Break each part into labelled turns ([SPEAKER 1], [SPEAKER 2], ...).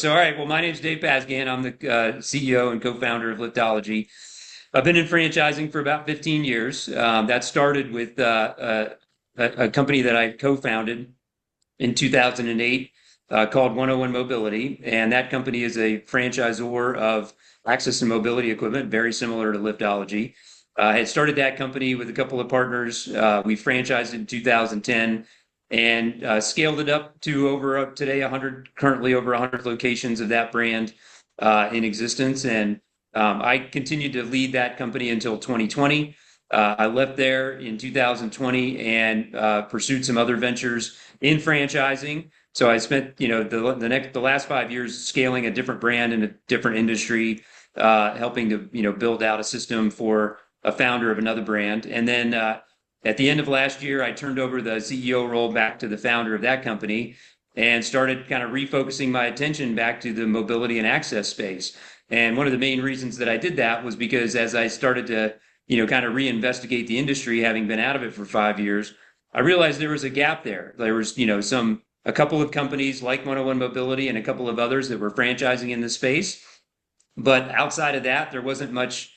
[SPEAKER 1] All right. Well, my name's Dave Pasgan. I'm the CEO and co-founder of Liftology. I've been in franchising for about 15 years. That started with a company that I co-founded in 2008 called 101 Mobility. And that company is a franchisor of access and mobility equipment, very similar to Liftology. I had started that company with a couple of partners. We franchised in 2010 and scaled it up to today 100, currently over 100 locations of that brand in existence. And I continued to lead that company until 2020. I left there in 2020 and pursued some other ventures in franchising. So I spent, the last 5 years scaling a different brand in a different industry, helping to, build out a system for a founder of another brand. And then at the end of last year, I turned over the CEO role back to the founder of that company and started kind of refocusing my attention back to the mobility and access space. And one of the main reasons that I did that was because as I started to, kind of reinvestigate the industry, having been out of it for 5 years, I realized there was a gap there. There was, a couple of companies like 101 Mobility and a couple of others that were franchising in the space. But outside of that, there wasn't much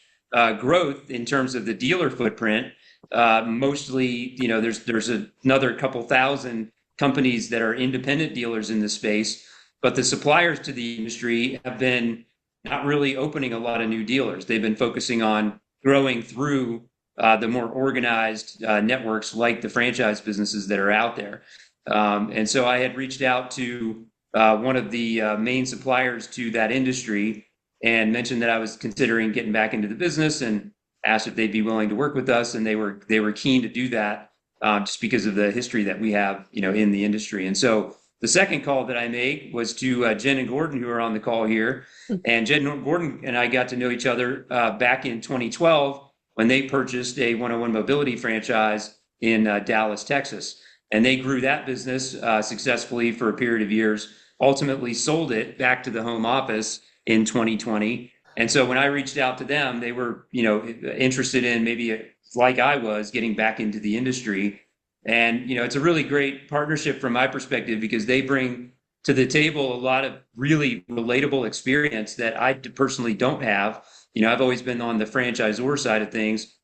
[SPEAKER 1] growth in terms of the dealer footprint. Mostly, there's another couple thousand companies that are independent dealers in the space, but the suppliers to the industry have been not really opening a lot of new dealers. They've been focusing on growing through the more organized networks like the franchise businesses that are out there. And so I had reached out to one of the main suppliers to that industry and mentioned that I was considering getting back into the business and asked if they'd be willing to work with us. And they were keen to do that just because of the history that we have, in the industry. And so the second call that I made was to Jen and Gordon, who are on the call here. And Jen and Gordon and I got to know each other back in 2012 when they purchased a 101 Mobility franchise in Dallas, Texas. And they grew that business successfully for a period of years, ultimately sold it back to the home office in 2020. And so when I reached out to them, they were, interested in maybe like I was getting back into the industry. And, it's a really great partnership from my perspective because they bring to the table a lot of really relatable experience that I personally don't have. I've always been on the franchisor side of things.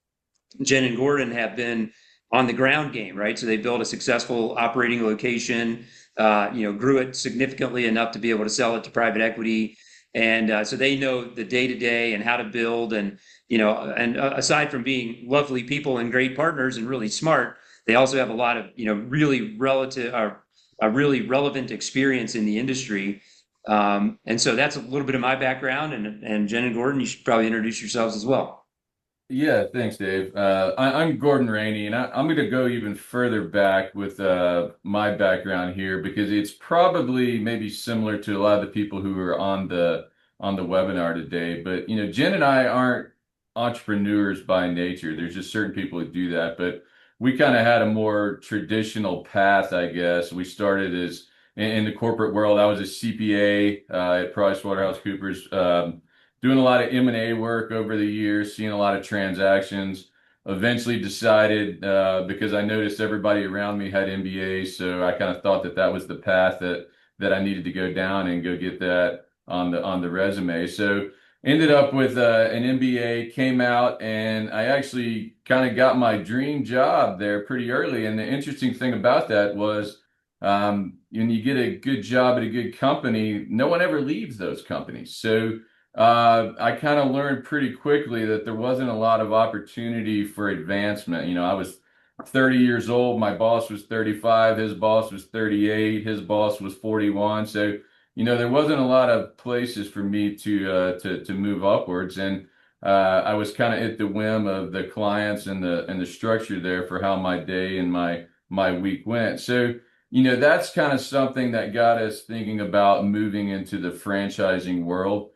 [SPEAKER 1] Jen and Gordon have been on the ground game, right? So they built a successful operating location, grew it significantly enough to be able to sell it to private equity. And so they know the day to day and how to build. And, aside from being lovely people and great partners and really smart, they also have a lot of, really a really relevant experience in the industry. And so that's a little bit of my background. And Jen and Gordon, you should probably introduce yourselves as well.
[SPEAKER 2] Yeah, thanks, Dave. I'm Gordon Rainey, and I'm going to go even further back with my background here because it's probably maybe similar to a lot of the people who are on the webinar today. But Jen and I aren't entrepreneurs by nature. There's just certain people who do that, but we kind of had a more traditional path, I guess. We started as in the corporate world. I was a CPA at PricewaterhouseCoopers. Doing a lot of M&A work over the years, seeing a lot of transactions. Eventually decided, because I noticed everybody around me had MBAs, so I kind of thought that that was the path that I needed to go down and go get that on the resume. So ended up with an MBA, came out, and I actually kind of got my dream job there pretty early. And the interesting thing about that was, when you get a good job at a good company, no one ever leaves those companies. So I kind of learned pretty quickly that there wasn't a lot of opportunity for advancement. I was 30 years old. My boss was 35. His boss was 38. His boss was 41. So, there wasn't a lot of places for me to move upwards. And I was kind of at the whim of the clients and the structure there for how my day and my week went. So, that's kind of something that got us thinking about moving into the franchising world.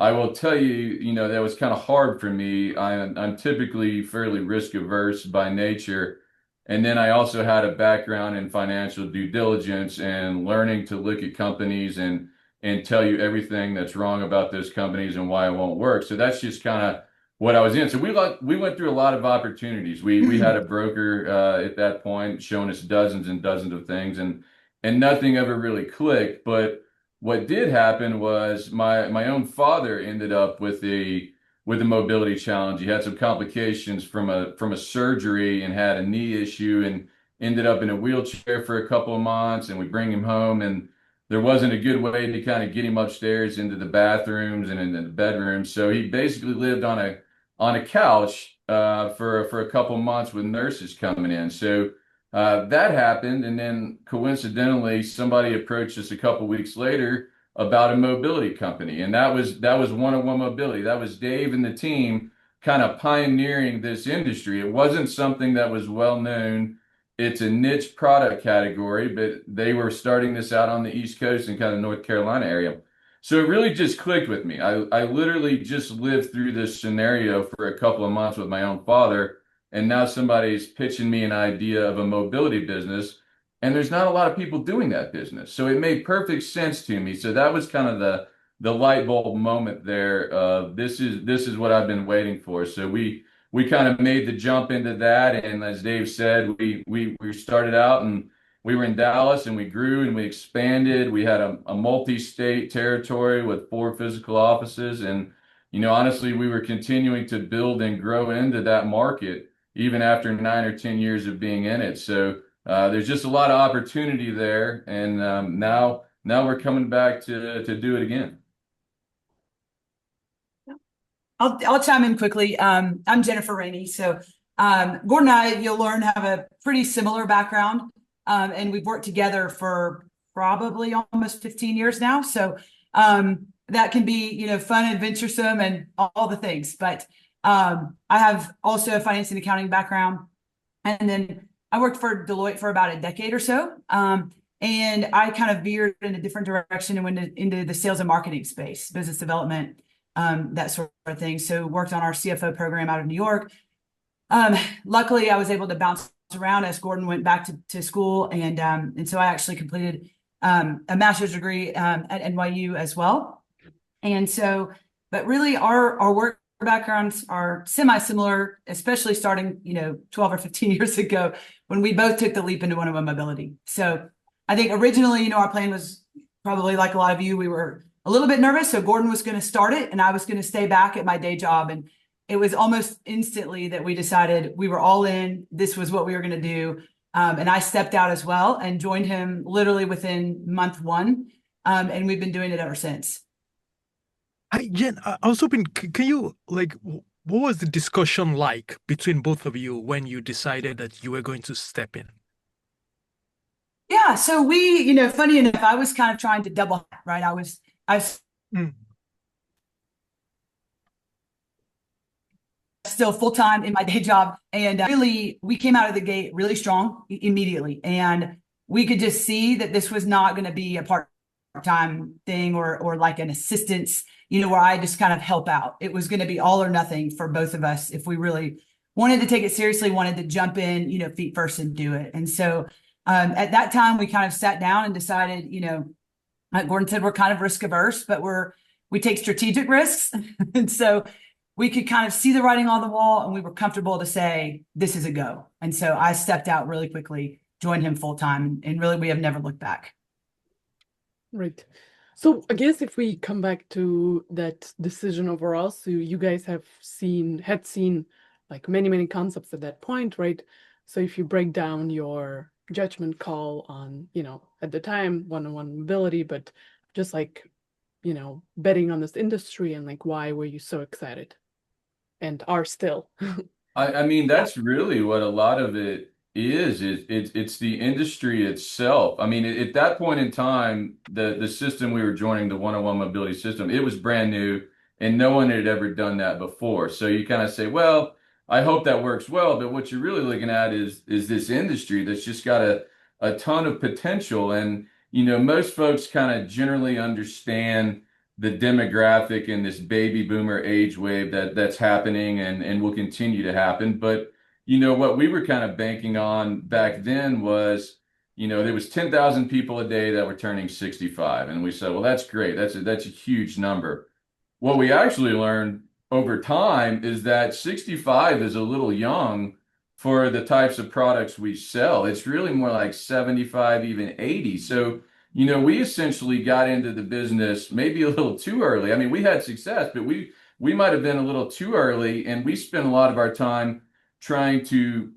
[SPEAKER 2] I will tell you, that was kind of hard for me. I'm typically fairly risk averse by nature. And then I also had a background in financial due diligence and learning to look at companies and tell you everything that's wrong about those companies and why it won't work. So that's just kind of what I was in. So we went through a lot of opportunities. We had a broker at that point showing us dozens and dozens of things, and nothing ever really clicked. But what did happen was my own father ended up with a mobility challenge. He had some complications from a surgery and had a knee issue and ended up in a wheelchair for a couple of months. And we bring him home, and there wasn't a good way to kind of get him upstairs into the bathrooms and into the bedroom. So he basically lived on a couch for a couple of months with nurses coming in. So that happened, and then coincidentally, somebody approached us a couple weeks later about a mobility company, and that was one-on-one mobility. That was Dave and the team kind of pioneering this industry. It wasn't something that was well known. It's a niche product category, but they were starting this out on the East Coast and kind of North Carolina area. So it really just clicked with me. I literally just lived through this scenario for a couple of months with my own father, and now somebody's pitching me an idea of a mobility business, and there's not a lot of people doing that business. So it made perfect sense to me. So that was kind of the light bulb moment there. This is what I've been waiting for. So we kind of made the jump into that, and as Dave said, we started out and we were in Dallas, and we grew and we expanded. We had a multi-state territory with 4 physical offices, and honestly, we were continuing to build and grow into that market even after 9 or 10 years of being in it. So there's just a lot of opportunity there, and now we're coming back to do it again.
[SPEAKER 3] I'll chime in quickly. I'm Jennifer Rainey. So Gordon and I, you'll learn, have a pretty similar background. And we've worked together for probably almost 15 years now. So that can be, fun, adventuresome, and all the things. But I have also a finance and accounting background. And then I worked for Deloitte for about a decade or so. And I kind of veered in a different direction and went into the sales and marketing space, business development, that sort of thing. So worked on our CFO program out of New York. Luckily, I was able to bounce around as Gordon went back to school. And so I actually completed a master's degree at NYU as well. And so, but really our work backgrounds are semi-similar, especially starting, 12 or 15 years ago when we both took the leap into one-on-one mobility. So I think originally, our plan was probably like a lot of you, we were a little bit nervous. So Gordon was going to start it and I was going to stay back at my day job. And it was almost instantly that we decided we were all in. This was what we were going to do. And I stepped out as well and joined him literally within month one. And we've been doing it ever since.
[SPEAKER 4] Hi, Jen, I was hoping, can you, what was the discussion like between both of you when you decided that you were going to step in?
[SPEAKER 3] Yeah, so we, funny enough, I was kind of trying to double, right? I was still full-time in my day job. And really, we came out of the gate really strong immediately. And we could just see that this was not going to be a part-time thing or like an assistance, where I just kind of help out. It was going to be all or nothing for both of us if we really wanted to take it seriously, wanted to jump in, feet first and do it. And so at that time, we kind of sat down and decided, like Gordon said, we're kind of risk averse, but we take strategic risks. And so we could kind of see the writing on the wall and we were comfortable to say, this is a go. And so I stepped out really quickly, joined him full time, and really we have never looked back.
[SPEAKER 5] Right. So I guess if we come back to that decision overall, so you guys had seen like many concepts at that point, right? So if you break down your judgment call on, at the time, one-on-one mobility, but just like, betting on this industry and like, why were you so excited and are still?
[SPEAKER 2] I mean, that's really what a lot of it is. It's the industry itself. I mean, at that point in time, the system we were joining, the one-on-one mobility system, it was brand new and no one had ever done that before. So you kind of say, well, I hope that works well, but what you're really looking at is this industry that's just got a ton of potential. And, most folks kind of generally understand the demographic and this baby boomer age wave that's happening and will continue to happen. But, what we were kind of banking on back then was, there was 10,000 people a day that were turning 65. And we said, well, that's great. That's a huge number. What we actually learned over time is that 65 is a little young for the types of products we sell. It's really more like 75, even 80. So, we essentially got into the business maybe a little too early. I mean, we had success, but we might have been a little too early, and we spent a lot of our time trying to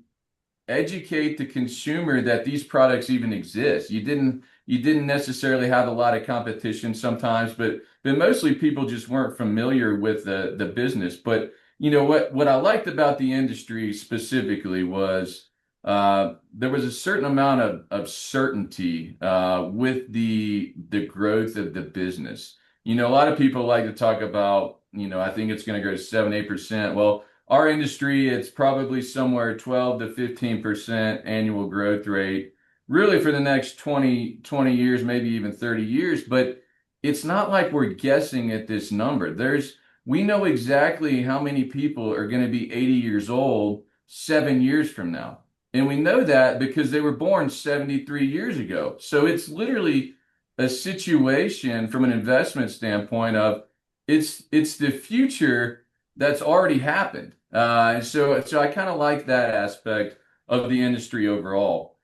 [SPEAKER 2] educate the consumer that these products even exist. You didn't necessarily have a lot of competition sometimes, but mostly people just weren't familiar with the business. But what I liked about the industry specifically was there was a certain amount of certainty with the growth of the business. A lot of people like to talk about, I think it's going to go to 7-8%. Well, our industry, it's probably somewhere 12 to 15% annual growth rate, really for the next 20 years, maybe even 30 years. But it's not like we're guessing at this number. We know exactly how many people are going to be 80 years old 7 years from now. And we know that because they were born 73 years ago. So it's literally a situation from an investment standpoint of it's the future that's already happened. And so I kind of like that aspect of the industry overall.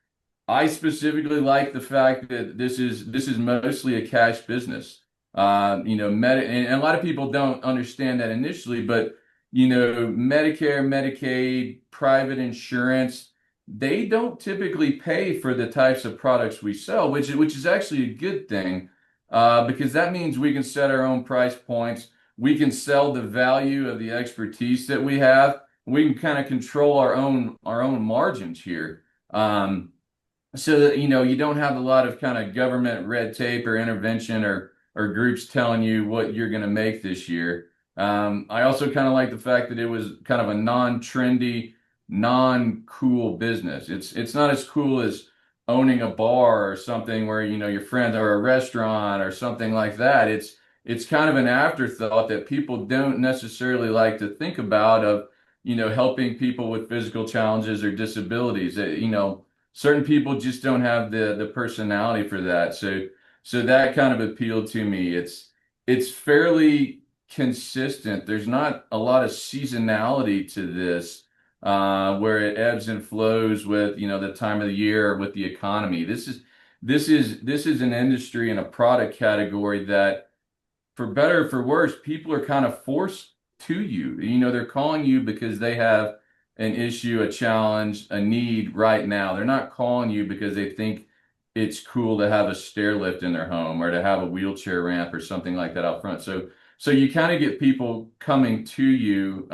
[SPEAKER 2] I specifically like the fact that this is mostly a cash business. And a lot of people don't understand that initially, but Medicare, Medicaid, private insurance, they don't typically pay for the types of products we sell, which is actually a good thing, because that means we can set our own price points. We can sell the value of the expertise that we have. We can kind of control our own margins here. So that you don't have a lot of kind of government red tape or intervention or groups telling you what you're going to make this year. I also kind of like the fact that it was kind of a non-trendy, non-cool business. It's not as cool as owning a bar or something where your friends, or a restaurant or something like that. It's kind of an afterthought that people don't necessarily like to think about, of helping people with physical challenges or disabilities. Certain people just don't have the personality for that. So that kind of appealed to me. It's fairly consistent. There's not a lot of seasonality to this, where it ebbs and flows with the time of the year or with the economy. This is an industry and a product category that, for better or for worse, people are kind of forced to you. They're calling you because they have an issue, a challenge, a need right now. They're not calling you because they think it's cool to have a stair lift in their home or to have a wheelchair ramp or something like that out front. So you kind of get people coming to you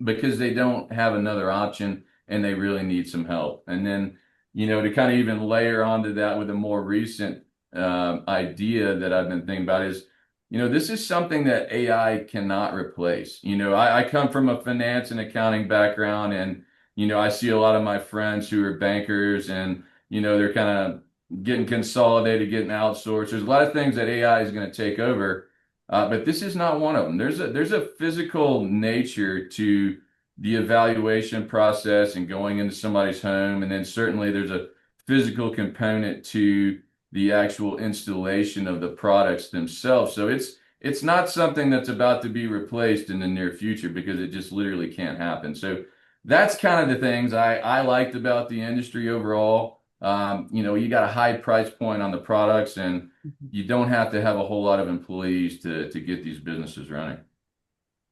[SPEAKER 2] because they don't have another option and they really need some help. And then, to kind of even layer onto that with a more recent idea that I've been thinking about is, this is something that AI cannot replace. I come from a finance and accounting background, and, I see a lot of my friends who are bankers, and, they're kind of getting consolidated, getting outsourced. There's a lot of things that AI is going to take over, but this is not one of them. There's a physical nature to the evaluation process and going into somebody's home. And then certainly there's a physical component to the actual installation of the products themselves. So it's not something that's about to be replaced in the near future, because it just literally can't happen. So that's kind of the things I liked about the industry overall. You got a high price point on the products, and you don't have to have a whole lot of employees to get these businesses running.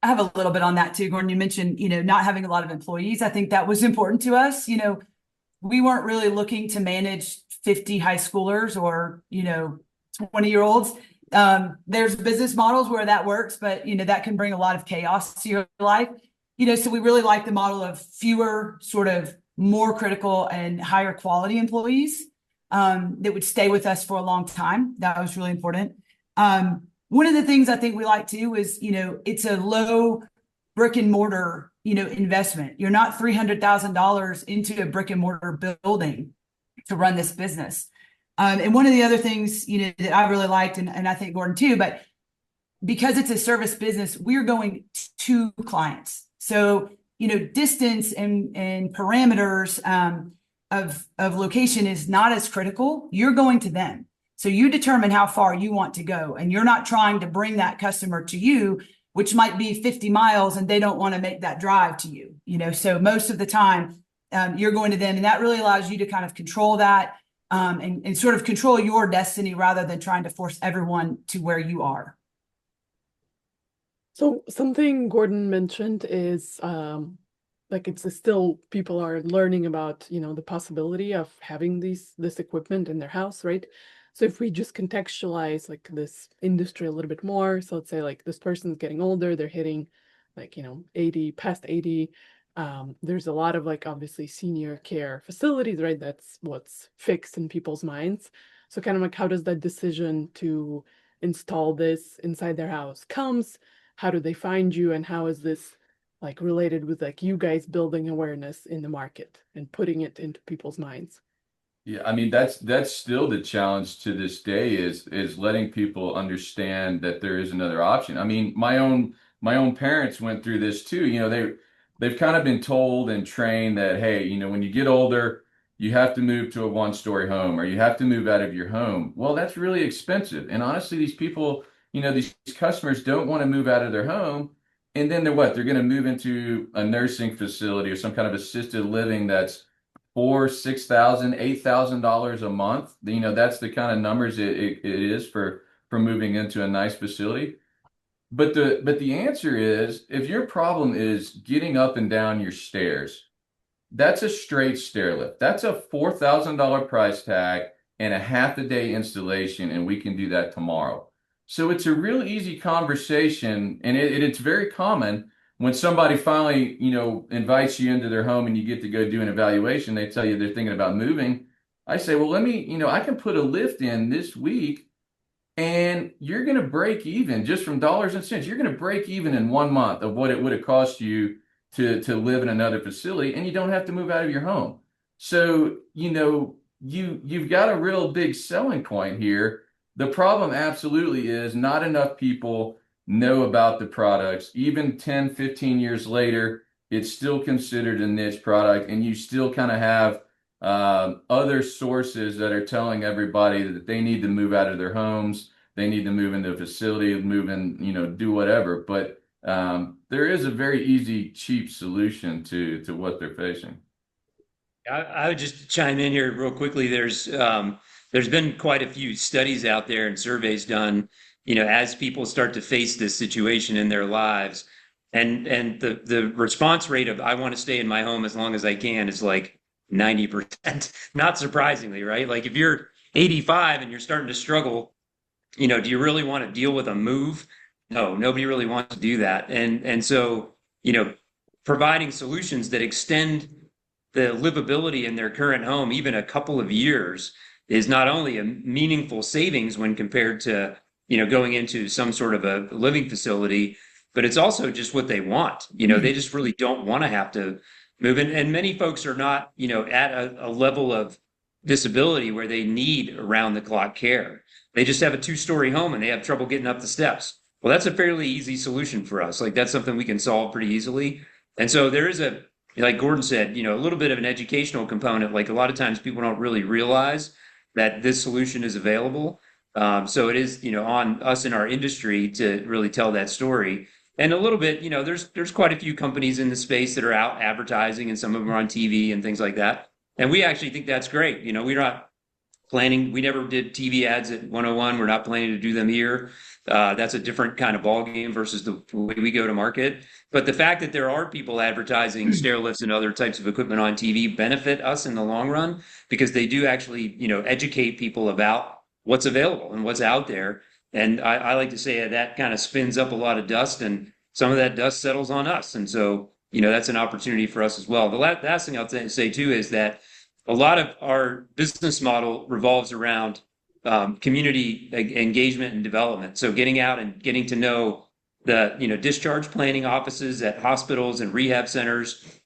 [SPEAKER 3] I have a little bit on that too, Gordon. You mentioned, not having a lot of employees. I think that was important to us. We weren't really looking to manage 50 high schoolers or, 20-year-olds. There's business models where that works, but, that can bring a lot of chaos to your life. So we really like the model of fewer, sort of more critical and higher quality employees that would stay with us for a long time. That was really important. One of the things I think we like too is, it's a low brick and mortar, investment. You're not $300,000 into a brick and mortar building to run this business. And one of the other things, that I really liked, and I think Gordon too, but because it's a service business, we're going to clients. So, distance and parameters of location is not as critical. You're going to them. So you determine how far you want to go, and you're not trying to bring that customer to you, which might be 50 miles, and they don't want to make that drive to you. So most of the time, you're going to them, and that really allows you to kind of control that. and sort of control your destiny rather than trying to force everyone to where you are.
[SPEAKER 5] So something Gordon mentioned is like it's still people are learning about, you know, the possibility of having this equipment in their house, right? So if we just contextualize like this industry a little bit more, so let's say like this person's getting older, they're hitting like, you know, 80, past 80. There's a lot of like obviously senior care facilities, right? That's what's fixed in people's minds. So kind of like how does that decision to install this inside their house comes? How do they find you, and how is this like related with like you guys building awareness in the market and putting it into people's minds?
[SPEAKER 2] Yeah, I mean that's still the challenge to this day is letting people understand that there is another option. I mean, my own parents went through this too. You know, they've kind of been told and trained that, hey, you know, when you get older, you have to move to a one-story home or you have to move out of your home. Well, that's really expensive. And honestly, these people, you know, these customers don't want to move out of their home. And then they're what? They're going to move into a nursing facility or some kind of assisted living that's 6,000, $8,000 a month. You know, that's the kind of numbers it is for moving into a nice facility. But the answer is if your problem is getting up and down your stairs, that's a straight stair lift. That's a $4,000 price tag and a half a day installation, and we can do that tomorrow. So it's a real easy conversation, and it's very common when somebody finally, you know, invites you into their home and you get to go do an evaluation. They tell you they're thinking about moving. I say, well, let me, you know, I can put a lift in this week and you're going to break even just from dollars and cents. You're going to break even in 1 month of what it would have cost you to live in another facility, and you don't have to move out of your home. So, you know, you've got a real big selling point here. The problem absolutely is not enough people know about the products. Even 10, 15 years later, it's still considered a niche product, and you still kind of have other sources that are telling everybody that they need to move out of their homes, they need to move into a facility, move in, you know, do whatever. But there is a very easy, cheap solution to what they're facing.
[SPEAKER 1] I would just chime in here real quickly. There's been quite a few studies out there and surveys done, you know, as people start to face this situation in their lives, and the response rate of I want to stay in my home as long as I can is like 90%. Not surprisingly, right? Like if you're 85 and you're starting to struggle, you know, do you really want to deal with a move? No, nobody really wants to do that. And so, you know, providing solutions that extend the livability in their current home, even a couple of years, is not only a meaningful savings when compared to, you know, going into some sort of a living facility, but it's also just what they want. You know, they just really don't want to have to move in. And many folks are not, you know, at a level of disability where they need around the clock care. They just have a two-story home and they have trouble getting up the steps. Well, that's a fairly easy solution for us. Like that's something we can solve pretty easily. And so there is a, like Gordon said, you know, a little bit of an educational component. Like a lot of times people don't really realize that this solution is available. So it is, you know, on us in our industry to really tell that story. And a little bit, you know, there's quite a few companies in the space that are out advertising, and some of them are on TV and things like that. And we actually think that's great. You know, we're not planning. We never did TV ads at 101. We're not planning to do them here. That's a different kind of ball game versus the way we go to market. But the fact that there are people advertising stair lifts and other types of equipment on TV benefit us in the long run, because they do actually, you know, educate people about what's available and what's out there. And I like to say that kind of spins up a lot of dust, and some of that dust settles on us. And so, you know, that's an opportunity for us as well. The last thing I'll say too is that a lot of our business model revolves around community engagement and development. So getting out and getting to know the, you know, discharge planning offices at hospitals and rehab centers,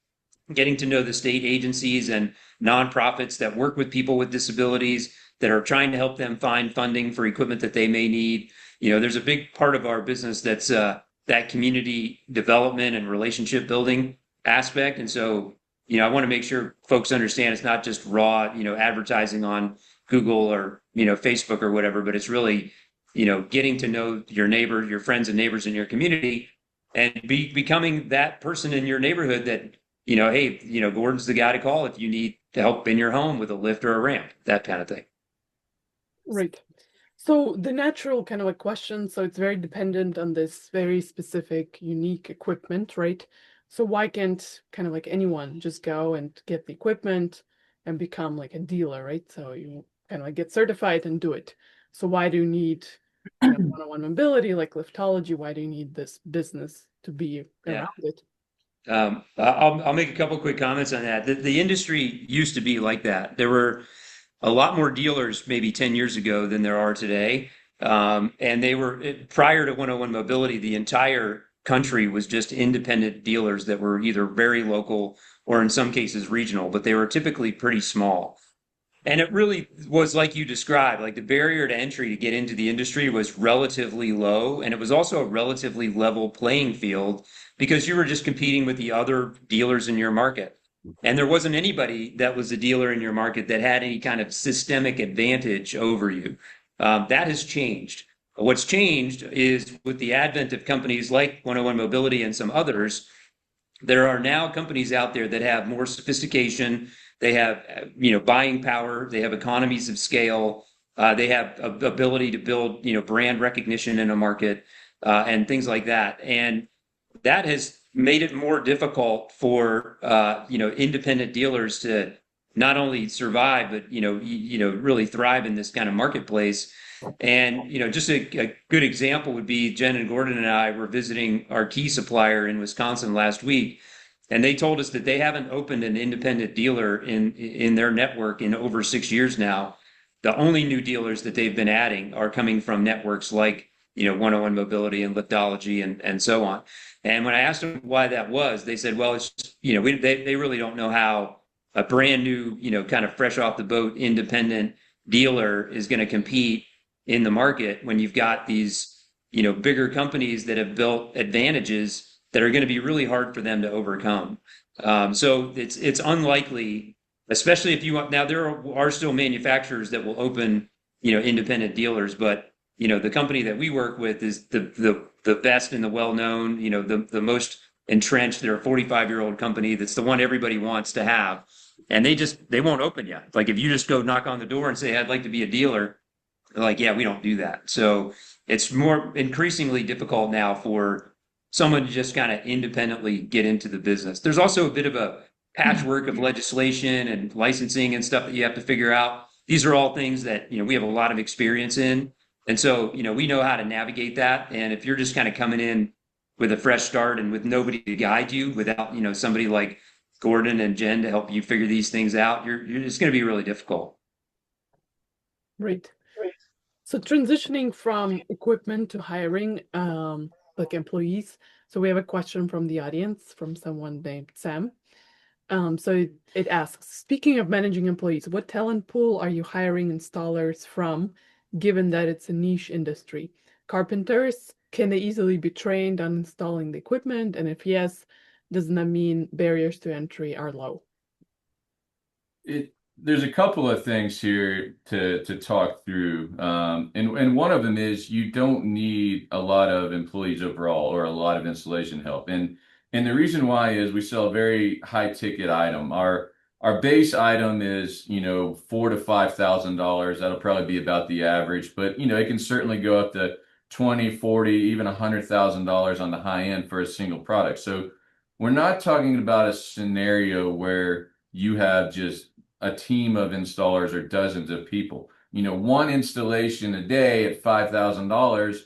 [SPEAKER 1] getting to know the state agencies and nonprofits that work with people with disabilities that are trying to help them find funding for equipment that they may need. You know, there's a big part of our business that's that community development and relationship building aspect. And so, you know, I want to make sure folks understand it's not just raw, you know, advertising on Google or, you know, Facebook or whatever, but it's really, you know, getting to know your neighbor, your friends and neighbors in your community, and becoming that person in your neighborhood that hey, Gordon's the guy to call if you need help in your home with a lift or a ramp, that kind of thing.
[SPEAKER 5] Right. So the natural kind of a question, so it's very dependent on this very specific, unique equipment, right? So why can't kind of like anyone just go and get the equipment and become like a dealer, right? So you kind of like get certified and do it. So why do you need one-on-one mobility like Liftology? Why do you need this business to be
[SPEAKER 1] Yeah.
[SPEAKER 5] around it?
[SPEAKER 1] I'll make a couple quick comments on that. The industry used to be like that. There were a lot more dealers maybe 10 years ago than there are today. And they were prior to 101 Mobility, the entire country was just independent dealers that were either very local or in some cases regional, but they were typically pretty small. And it really was like you described, like the barrier to entry to get into the industry was relatively low. And it was also a relatively level playing field because you were just competing with the other dealers in your market. And there wasn't anybody that was a dealer in your market that had any kind of systemic advantage over you. That has changed. What's changed is with the advent of companies like 101 Mobility and some others, there are now companies out there that have more sophistication. They have, buying power. They have economies of scale. They have ability to build, brand recognition in a market, and things like that. And that has made it more difficult for, independent dealers to not only survive, but, really thrive in this kind of marketplace. And, just a good example would be Jen and Gordon and I were visiting our key supplier in Wisconsin last week, and they told us that they haven't opened an independent dealer in their network in over 6 years now. The only new dealers that they've been adding are coming from networks like, 101 Mobility and Liftology and so on. And when I asked them why that was, they said, well, it's just, they really don't know how a brand new, kind of fresh off the boat independent dealer is going to compete in the market when you've got these, bigger companies that have built advantages that are going to be really hard for them to overcome. So it's unlikely, especially if you want. Now there are still manufacturers that will open, independent dealers, but the company that we work with is the best and the well known, the most entrenched. They're a 45-year-old company that's the one everybody wants to have, and they won't open you. Like if you just go knock on the door and say I'd like to be a dealer, they're like, yeah, we don't do that. So it's more increasingly difficult now for someone to just kind of independently get into the business. There's also a bit of a patchwork of legislation and licensing and stuff that you have to figure out. These are all things that, we have a lot of experience in. And so, we know how to navigate that. And if you're just kind of coming in with a fresh start and with nobody to guide you, without, somebody like Gordon and Jen to help you figure these things out, it's going to be really difficult.
[SPEAKER 5] Right. So transitioning from equipment to hiring, like employees. So we have a question from the audience from someone named Sam. So it asks, speaking of managing employees, what talent pool are you hiring installers from, given that it's a niche industry? Carpenters, can they easily be trained on installing the equipment? And if yes, doesn't that mean barriers to entry are low?
[SPEAKER 2] There's a couple of things here to talk through, and one of them is you don't need a lot of employees overall or a lot of installation help, and the reason why is we sell a very high ticket item. Our base item is $4,000 to $5,000. That'll probably be about the average, but it can certainly go up to 20, 40, even $100,000 on the high end for a single product. So we're not talking about a scenario where you have just a team of installers or dozens of people. One installation a day at $5,000,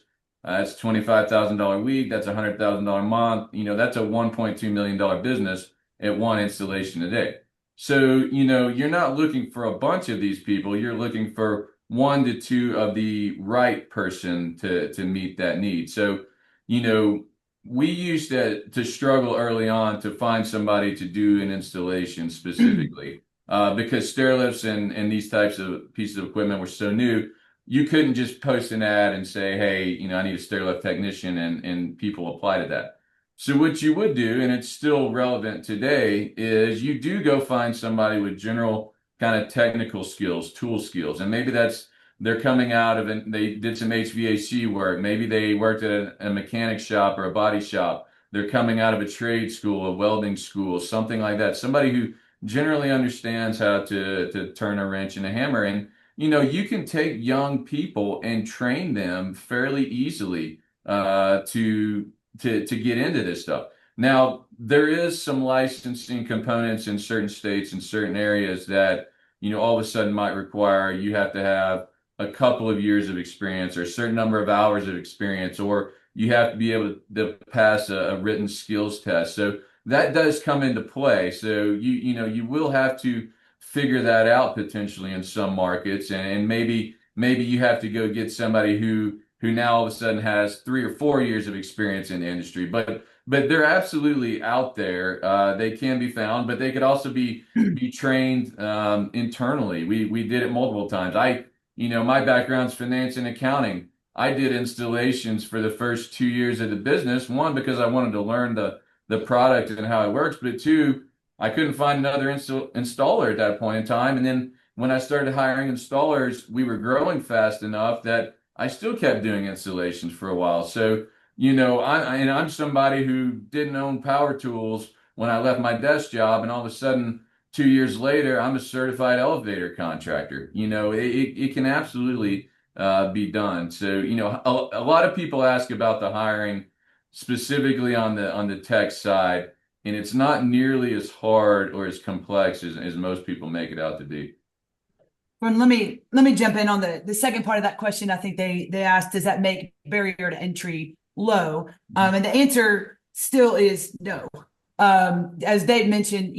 [SPEAKER 2] that's $25,000 a week. That's $100,000 a month. That's a $1.2 million business at one installation a day. So, you're not looking for a bunch of these people. You're looking for 1 to 2 of the right person to meet that need. So, we used to struggle early on to find somebody to do an installation specifically. Because stair lifts and these types of pieces of equipment were so new, you couldn't just post an ad and say, hey, I need a stair lift technician, and people apply to that. So what you would do, and it's still relevant today, is you do go find somebody with general kind of technical skills, tool skills, and maybe they're coming out of they did some HVAC work. Maybe they worked at a mechanic shop or a body shop. they're coming out of a trade school, a welding school, something like that. Somebody who generally understands how to turn a wrench and a hammer. And you can take young people and train them fairly easily to get into this stuff. Now, there is some licensing components in certain states and certain areas that, all of a sudden might require you have to have a couple of years of experience or a certain number of hours of experience, or you have to be able to pass a written skills test. So that does come into play. So you will have to figure that out potentially in some markets, and maybe you have to go get somebody who now all of a sudden has 3 or 4 years of experience in the industry. But they're absolutely out there. They can be found, but they could also be trained internally. We did it multiple times. My background's finance and accounting. I did installations for the first 2 years of the business. One, because I wanted to learn the product and how it works, but two, I couldn't find another installer at that point in time. And then when I started hiring installers, we were growing fast enough that I still kept doing installations for a while. So, I'm somebody who didn't own power tools when I left my desk job, and all of a sudden, 2 years later, I'm a certified elevator contractor. It can absolutely be done. So, a lot of people ask about the hiring specifically on the tech side, and it's not nearly as hard or as complex as most people make it out to be.
[SPEAKER 3] Gordon, let me jump in on the second part of that question. I think they asked, does that make barrier to entry low? And the answer still is no. As Dave mentioned,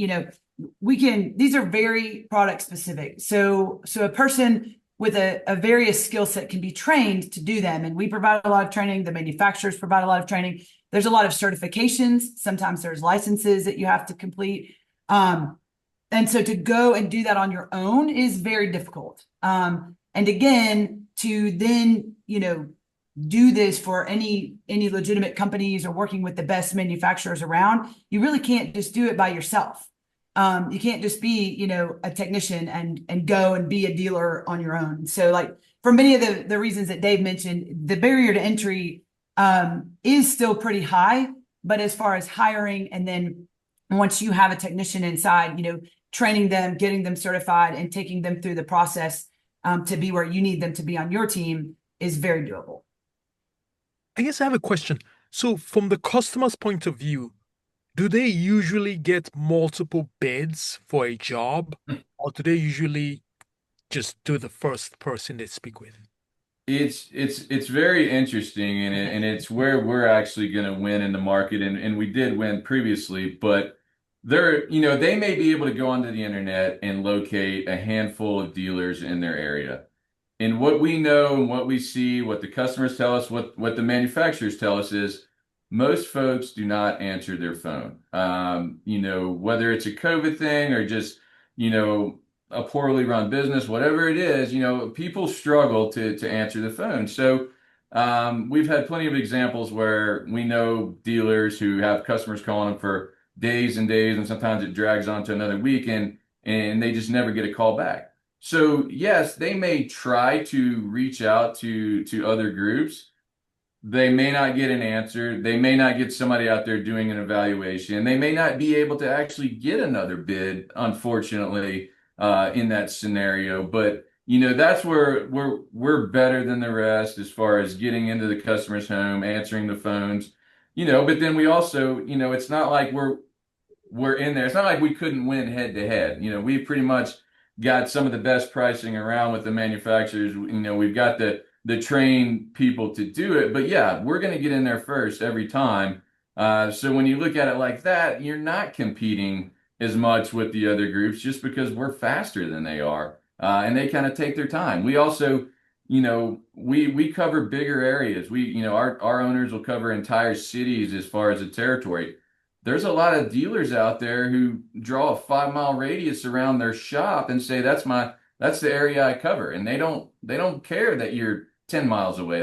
[SPEAKER 3] these are very product specific. So a person with a various skill set can be trained to do them. And we provide a lot of training. The manufacturers provide a lot of training. There's a lot of certifications. Sometimes there's licenses that you have to complete. And so to go and do that on your own is very difficult. And again, to then, do this for any legitimate companies or working with the best manufacturers around, you really can't just do it by yourself. You can't just be, a technician and go and be a dealer on your own. So like for many of the reasons that Dave mentioned, the barrier to entry is still pretty high, but as far as hiring, and then once you have a technician inside, training them, getting them certified, and taking them through the process to be where you need them to be on your team is very doable.
[SPEAKER 4] I guess I have a question. So from the customer's point of view, do they usually get multiple bids for a job, or do they usually just do the first person they speak with?
[SPEAKER 2] It's very interesting, and it's where we're actually going to win in the market, and we did win previously, but they may be able to go onto the internet and locate a handful of dealers in their area. And what we know and what we see, what the customers tell us, what the manufacturers tell us is most folks do not answer their phone. Whether it's a COVID thing or just, a poorly run business, whatever it is, people struggle to answer the phone. So we've had plenty of examples where we know dealers who have customers calling them for days and days, and sometimes it drags on to another week, and they just never get a call back. So yes, they may try to reach out to other groups. They may not get an answer. They may not get somebody out there doing an evaluation. They may not be able to actually get another bid, unfortunately, in that scenario. But that's where we're better than the rest as far as getting into the customer's home, answering the phones. But then we also, it's not like we're in there. It's not like we couldn't win head to head. We pretty much got some of the best pricing around with the manufacturers. We've got the trained people to do it. But yeah, we're going to get in there first every time. So when you look at it like that, you're not competing as much with the other groups just because we're faster than they are. And they kind of take their time. We also, we cover bigger areas. Our owners will cover entire cities as far as the territory. There's a lot of dealers out there who draw a 5 mile radius around their shop and say that's the area I cover, and they don't care that you're 10 miles away.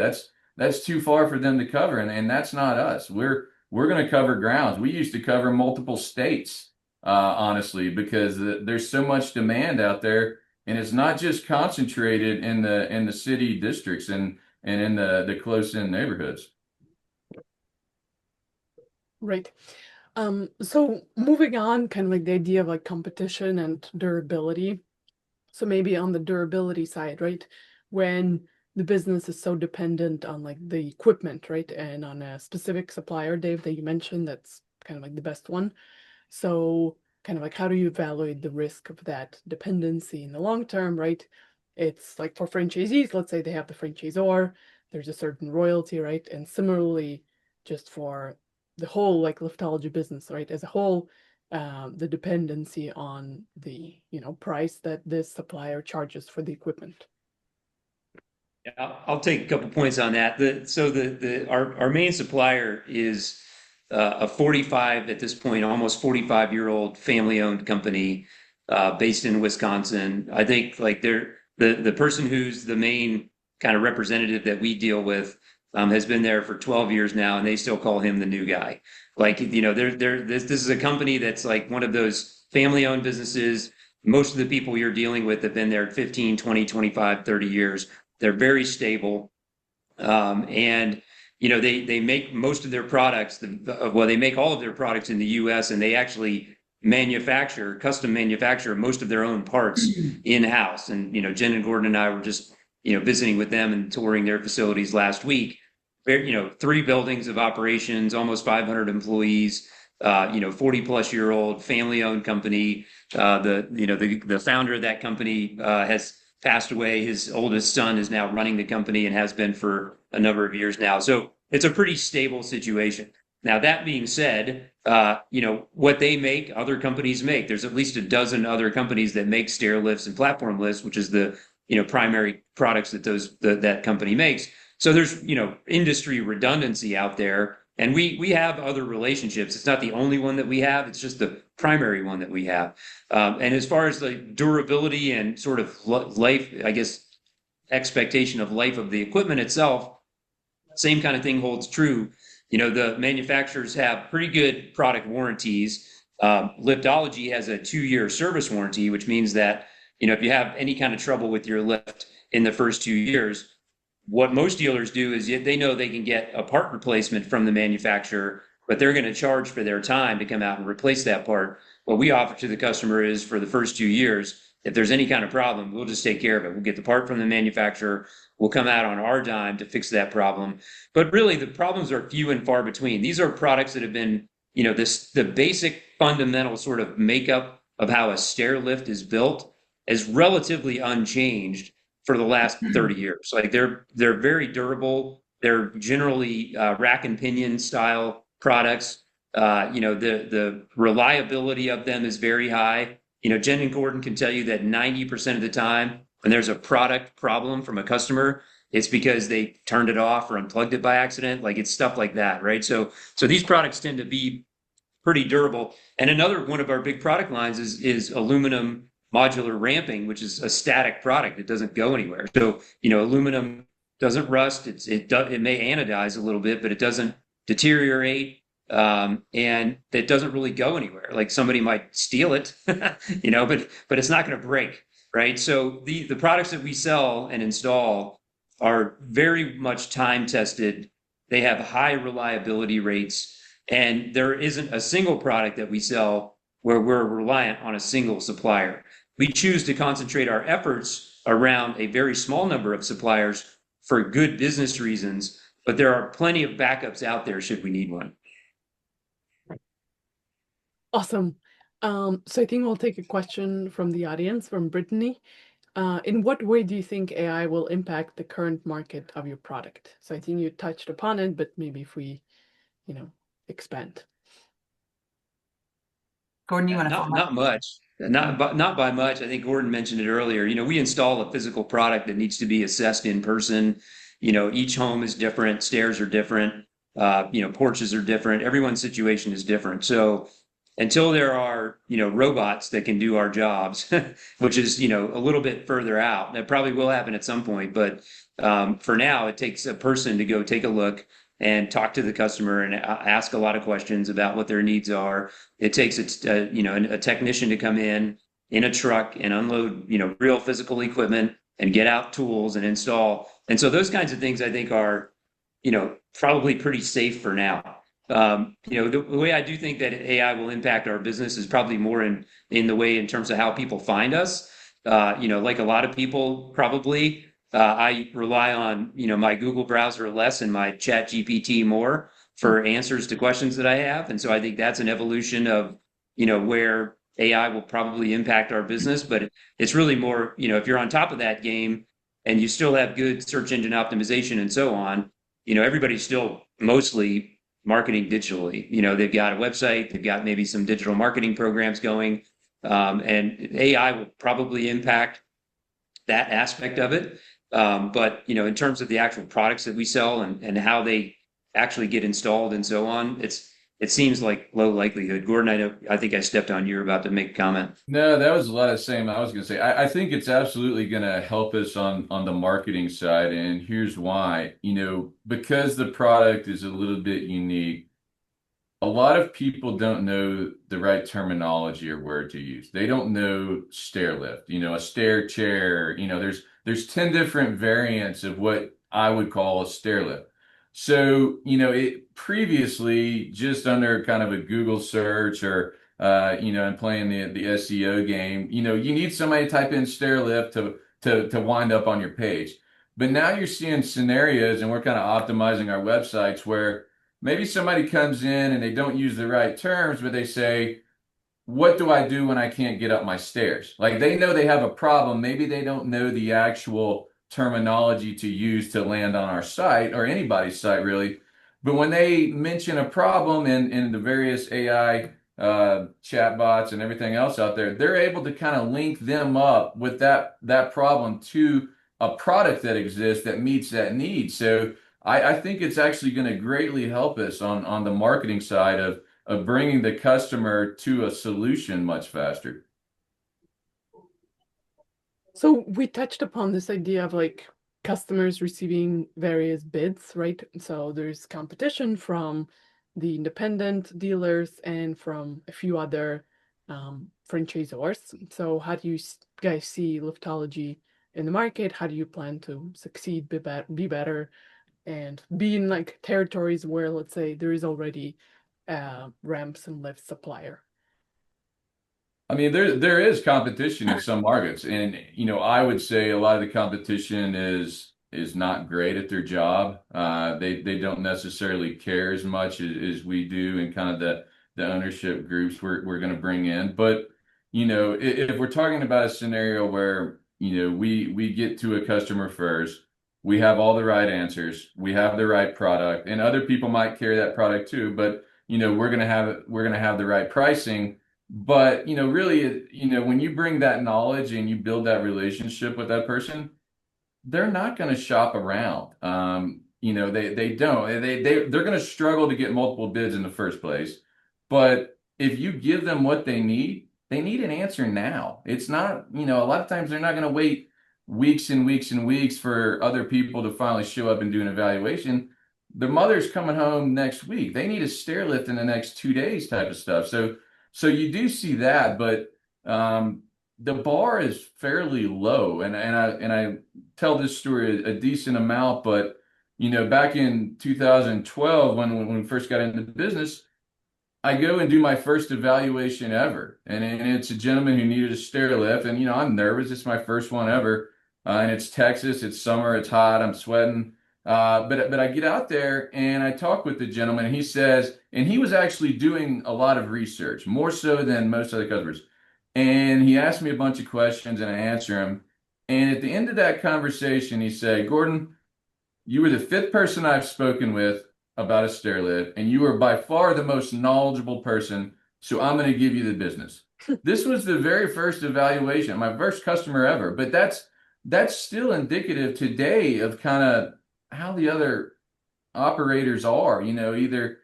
[SPEAKER 2] That's too far for them to cover, and that's not us. We're going to cover grounds. We used to cover multiple states, honestly, because there's so much demand out there, and it's not just concentrated in the city districts and in the close-in neighborhoods.
[SPEAKER 5] Right. So moving on, kind of like the idea of like competition and durability. So maybe on the durability side, right? When the business is so dependent on like the equipment, right? And on a specific supplier, Dave, that you mentioned, that's kind of like the best one. So kind of like how do you evaluate the risk of that dependency in the long term, right? It's like for franchisees, let's say they have the franchisor, there's a certain royalty, right? And similarly, just for the whole like liftology business, right? As a whole, the dependency on the, price that this supplier charges for the equipment.
[SPEAKER 1] Yeah, I'll take a couple points on that. Our main supplier is a 45 at this point, almost 45-year-old family-owned company based in Wisconsin. I think like the person who's the main kind of representative that we deal with has been there for 12 years now, and they still call him the new guy. Like, this is a company that's like one of those family-owned businesses. Most of the people you're dealing with have been there 15, 20, 25, 30 years. They're very stable. And they make most of their products. Well, they make all of their products in the U.S. and they actually custom manufacture most of their own parts in-house. And Jen and Gordon and I were just visiting with them and touring their facilities last week. 3 buildings of operations, almost 500 employees. 40-plus-year-old family-owned company. The founder of that company has passed away. His oldest son is now running the company and has been for a number of years now. So it's a pretty stable situation. Now, that being said, what they make, other companies make. There's at least a dozen other companies that make stair lifts and platform lifts, which is the primary products that that company makes. So there's industry redundancy out there. And we have other relationships. It's not the only one that we have. It's just the primary one that we have. And as far as the durability and sort of life, I guess, expectation of life of the equipment itself, same kind of thing holds true. The manufacturers have pretty good product warranties. Liftology has a 2-year service warranty, which means that, if you have any kind of trouble with your lift in the first 2 years, what most dealers do is they know they can get a part replacement from the manufacturer, but they're going to charge for their time to come out and replace that part. What we offer to the customer is for the first 2 years, if there's any kind of problem, we'll just take care of it. We'll get the part from the manufacturer. We'll come out on our dime to fix that problem. But really, the problems are few and far between. These are products that have been, the basic fundamental sort of makeup of how a stair lift is built is relatively unchanged for the last 30 years. Like they're very durable. They're generally rack and pinion style products. The reliability of them is very high. Jen and Gordon can tell you that 90% of the time when there's a product problem from a customer, it's because they turned it off or unplugged it by accident. Like it's stuff like that, right? So these products tend to be pretty durable. And another one of our big product lines is aluminum modular ramping, which is a static product. It doesn't go anywhere. So, aluminum doesn't rust. It may anodize a little bit, but it doesn't deteriorate. And it doesn't really go anywhere. Like somebody might steal it, but it's not going to break, right? So the products that we sell and install are very much time tested. They have high reliability rates, and there isn't a single product that we sell where we're reliant on a single supplier. We choose to concentrate our efforts around a very small number of suppliers for good business reasons, but there are plenty of backups out there should we need one.
[SPEAKER 5] Awesome. So I think we'll take a question from the audience, from Brittany. In what way do you think AI will impact the current market of your product? So I think you touched upon it, but maybe if we, expand.
[SPEAKER 3] Gordon, you want to follow up?
[SPEAKER 1] Not much. Not by much. I think Gordon mentioned it earlier. We install a physical product that needs to be assessed in person. Each home is different. Stairs are different. Porches are different. Everyone's situation is different. So until there are, robots that can do our jobs, which is, a little bit further out, that probably will happen at some point. But for now, it takes a person to go take a look and talk to the customer and ask a lot of questions about what their needs are. It takes a technician to come in a truck and unload real physical equipment and get out tools and install. And so those kinds of things I think are probably pretty safe for now. The way I do think that AI will impact our business is probably more in the way in terms of how people find us. Like a lot of people probably, I rely on, my Google browser less and my Chat GPT more for answers to questions that I have. And so I think that's an evolution of, where AI will probably impact our business. But it's really more, if you're on top of that game and you still have good search engine optimization and so on, everybody's still mostly marketing digitally. They've got a website, they've got maybe some digital marketing programs going, and AI will probably impact that aspect of it. But in terms of the actual products that we sell and how they actually get installed and so on, it seems like low likelihood. Gordon, I think I stepped on you. You're about to make a comment.
[SPEAKER 2] No, that was a lot of the same I was going to say. I think it's absolutely going to help us on the marketing side, and here's why. Because the product is a little bit unique, a lot of people don't know the right terminology or word to use. They don't know stair lift, a stair chair. There's 10 different variants of what I would call a stair lift. So, it previously just under kind of a Google search or and playing the SEO game, you need somebody to type in stair lift to wind up on your page. But now you're seeing scenarios, and we're kind of optimizing our websites where maybe somebody comes in and they don't use the right terms, but they say, what do I do when I can't get up my stairs? Like they know they have a problem. Maybe they don't know the actual terminology to use to land on our site or anybody's site really. But when they mention a problem in the various AI chatbots and everything else out there, they're able to kind of link them up with that problem to a product that exists that meets that need. So I think it's actually going to greatly help us on the marketing side of bringing the customer to a solution much faster.
[SPEAKER 5] So we touched upon this idea of like customers receiving various bids, right? So there's competition from the independent dealers and from a few other franchisors. So how do you guys see Liftology in the market? How do you plan to succeed, be better, and be in like territories where, let's say, there is already a ramps and lift supplier?
[SPEAKER 2] I mean, there is competition in some markets, and I would say a lot of the competition is not great at their job. They don't necessarily care as much as we do, and kind of the ownership groups we're going to bring in. But if we're talking about a scenario where we get to a customer first, we have all the right answers, we have the right product, and other people might carry that product too. But we're gonna have the right pricing. But really, when you bring that knowledge and you build that relationship with that person, they're not going to shop around. They don't. They're going to struggle to get multiple bids in the first place. But if you give them what they need an answer now. It's not, a lot of times they're not going to wait weeks and weeks and weeks for other people to finally show up and do an evaluation. Their mother's coming home next week. They need a stair lift in the next 2 days type of stuff. So you do see that, but the bar is fairly low, and I tell this story a decent amount. But back in 2012, when we first got into the business, I go and do my first evaluation ever, and it's a gentleman who needed a stair lift, and I'm nervous. It's my first one ever, and it's Texas. It's summer. It's hot. I'm sweating. But I get out there and I talk with the gentleman, and he says, and he was actually doing a lot of research, more so than most other customers. And he asked me a bunch of questions and I answer him. And at the end of that conversation, he said, Gordon, you were the fifth person I've spoken with about a stair lift, and you are by far the most knowledgeable person. So I'm going to give you the business. This was the very first evaluation, my first customer ever. But that's still indicative today of kind of how the other operators are, either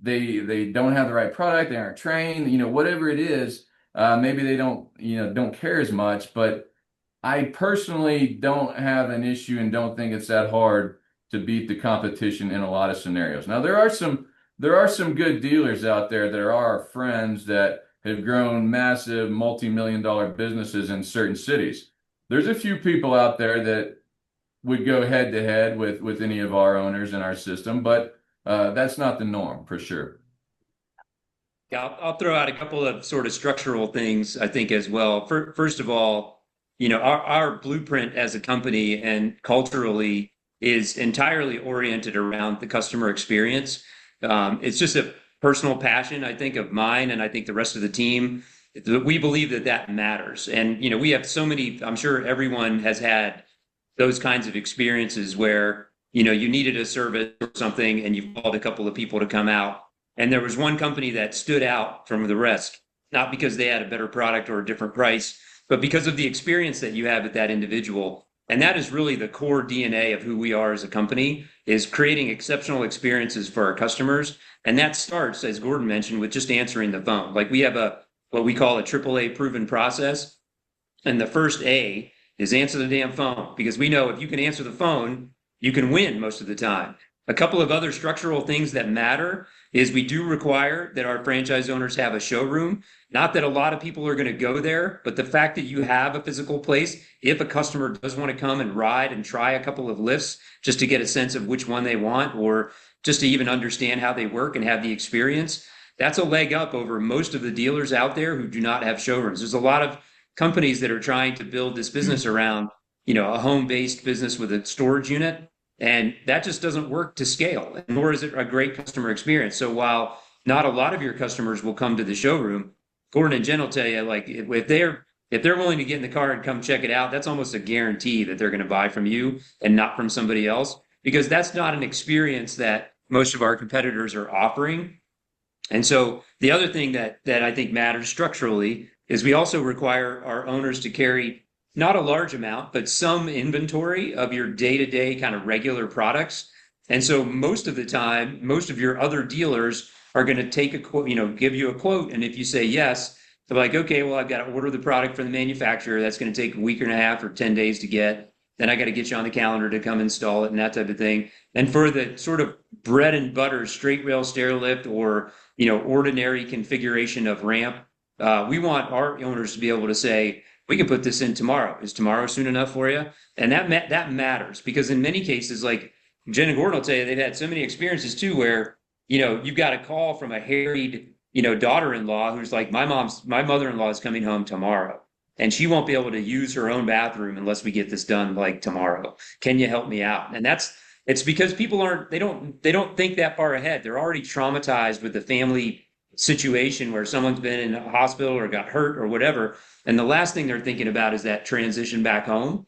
[SPEAKER 2] they don't have the right product, they aren't trained, whatever it is, maybe they don't care as much. But I personally don't have an issue and don't think it's that hard to beat the competition in a lot of scenarios. Now there are some good dealers out there that are our friends that have grown massive multi-million-dollar businesses in certain cities. There's a few people out there that would go head to head with any of our owners in our system, but That's not the norm for sure.
[SPEAKER 1] Yeah, I'll throw out a couple of sort of structural things, I think, as well. First of all, our blueprint as a company and culturally is entirely oriented around the customer experience. It's just a personal passion, I think, of mine, and I think the rest of the team. We believe that that matters. And, we have so many, I'm sure everyone has had those kinds of experiences where, you needed a service or something and you called a couple of people to come out. And there was one company that stood out from the rest, not because they had a better product or a different price, but because of the experience that you have with that individual. And that is really the core DNA of who we are as a company, is creating exceptional experiences for our customers. And that starts, as Gordon mentioned, with just answering the phone. Like we have what we call a AAA proven process. And the first A is answer the damn phone, because we know if you can answer the phone, you can win most of the time. A couple of other structural things that matter is we do require that our franchise owners have a showroom. Not that a lot of people are going to go there, but the fact that you have a physical place, if a customer does want to come and ride and try a couple of lifts just to get a sense of which one they want, or just to even understand how they work and have the experience, that's a leg up over most of the dealers out there who do not have showrooms. There's a lot of companies that are trying to build this business around, a home-based business with a storage unit. And that just doesn't work to scale, nor is it a great customer experience. So while not a lot of your customers will come to the showroom, Gordon and Jen will tell you, like, if they're willing to get in the car and come check it out, that's almost a guarantee that they're going to buy from you and not from somebody else, because that's not an experience that most of our competitors are offering. And so the other thing that I think matters structurally is we also require our owners to carry not a large amount, but some inventory of your day-to-day kind of regular products. And so most of the time, most of your other dealers are going to take a quote, give you a quote. And if you say yes, they're like, okay, well, I've got to order the product from the manufacturer. That's going to take a week and a half or 10 days to get. Then I got to get you on the calendar to come install it and that type of thing. And for the sort of bread and butter straight rail stair lift or, ordinary configuration of ramp, we want our owners to be able to say, we can put this in tomorrow. Is tomorrow soon enough for you? And that matters, because in many cases, like Jen and Gordon will tell you, they've had so many experiences too, where, you've got a call from a harried, daughter-in-law who's like, my mother-in-law is coming home tomorrow and she won't be able to use her own bathroom unless we get this done like tomorrow. Can you help me out? And it's because people they don't think that far ahead. They're already traumatized with the family situation where someone's been in a hospital or got hurt or whatever. And the last thing they're thinking about is that transition back home.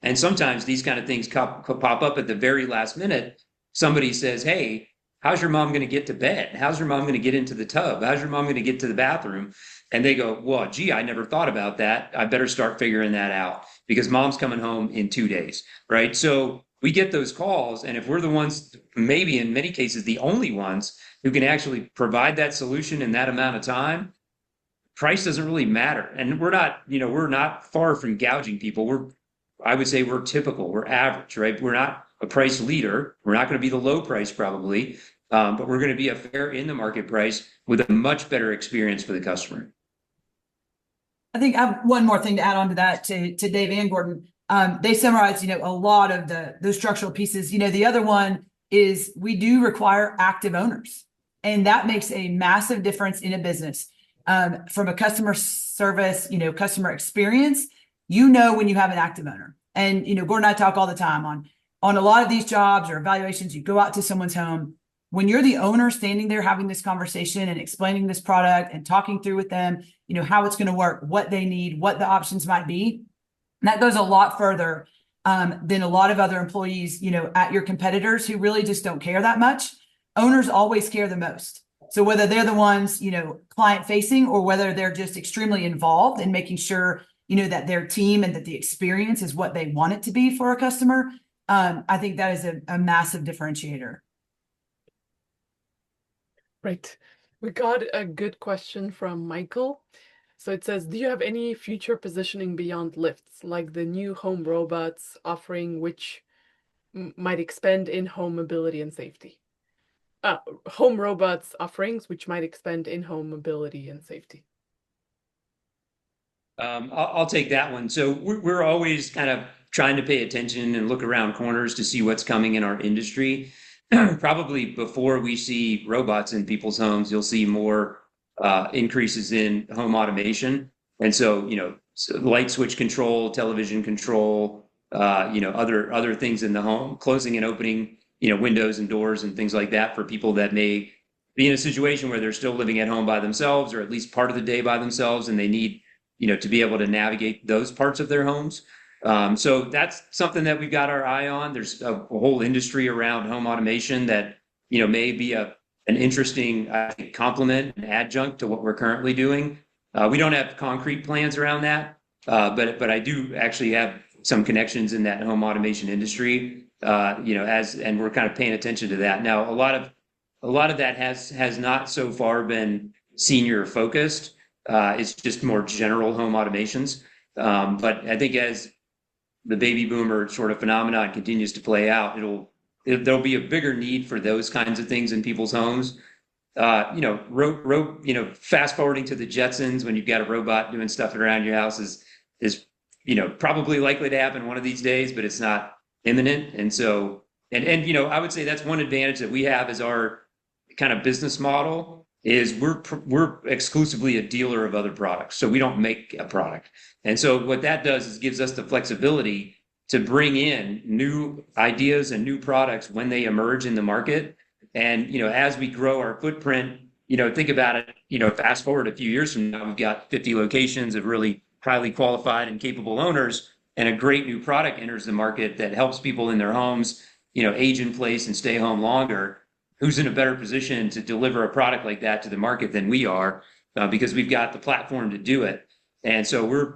[SPEAKER 1] And sometimes these kind of things pop up at the very last minute. Somebody says, hey, how's your mom going to get to bed? How's your mom going to get into the tub? How's your mom going to get to the bathroom? And they go, well, gee, I never thought about that. I better start figuring that out because mom's coming home in 2 days, right? So we get those calls. And if we're the ones, maybe in many cases, the only ones who can actually provide that solution in that amount of time, price doesn't really matter. And we're not far from gouging people. I would say we're typical, we're average, right? We're not a price leader. We're not going to be the low price probably, but we're going to be a fair in the market price with a much better experience for the customer.
[SPEAKER 3] I think I have one more thing to add on to that to Dave and Gordon. They summarized, a lot of those structural pieces. The other one is we do require active owners, and that makes a massive difference in a business. From a customer service, customer experience, when you have an active owner. And, Gordon and I talk all the time on a lot of these jobs or evaluations, you go out to someone's home. When you're the owner standing there having this conversation and explaining this product and talking through with them, how it's going to work, what they need, what the options might be, that goes a lot further than a lot of other employees, at your competitors who really just don't care that much. Owners always care the most. So whether they're the ones, client facing, or whether they're just extremely involved in making sure, that their team and that the experience is what they want it to be for a customer, I think that is a massive differentiator.
[SPEAKER 5] Right. We got a good question from Michael. So it says, do you have any future positioning beyond lifts, like the new home robots offering, which might expand in-home mobility and safety? Home robots offerings, which might expand in-home mobility and safety.
[SPEAKER 1] I'll take that one. So we're always kind of trying to pay attention and look around corners to see what's coming in our industry. probably before we see robots in people's homes, you'll see more increases in home automation. And so, so light switch control, television control, other things in the home, closing and opening, windows and doors and things like that for people that may be in a situation where they're still living at home by themselves or at least part of the day by themselves, and they need, to be able to navigate those parts of their homes. So that's something that we've got our eye on. There's a whole industry around home automation that, may be an interesting, I think, complement and adjunct to what we're currently doing. We don't have concrete plans around that, but I do actually have some connections in that home automation industry, and we're kind of paying attention to that. Now, a lot of that has not so far been senior focused. It's just more general home automations. But I think as the baby boomer sort of phenomenon continues to play out, there'll be a bigger need for those kinds of things in people's homes. Fast forwarding to the Jetsons, when you've got a robot doing stuff around your house is probably likely to happen one of these days, but it's not imminent. And so, I would say that's one advantage that we have as our kind of business model is we're exclusively a dealer of other products. So we don't make a product. And so what that does is gives us the flexibility to bring in new ideas and new products when they emerge in the market. And, as we grow our footprint, think about it, fast forward a few years from now, we've got 50 locations of really highly qualified and capable owners, and a great new product enters the market that helps people in their homes, age in place and stay home longer. Who's in a better position to deliver a product like that to the market than we are, because we've got the platform to do it. And so we're,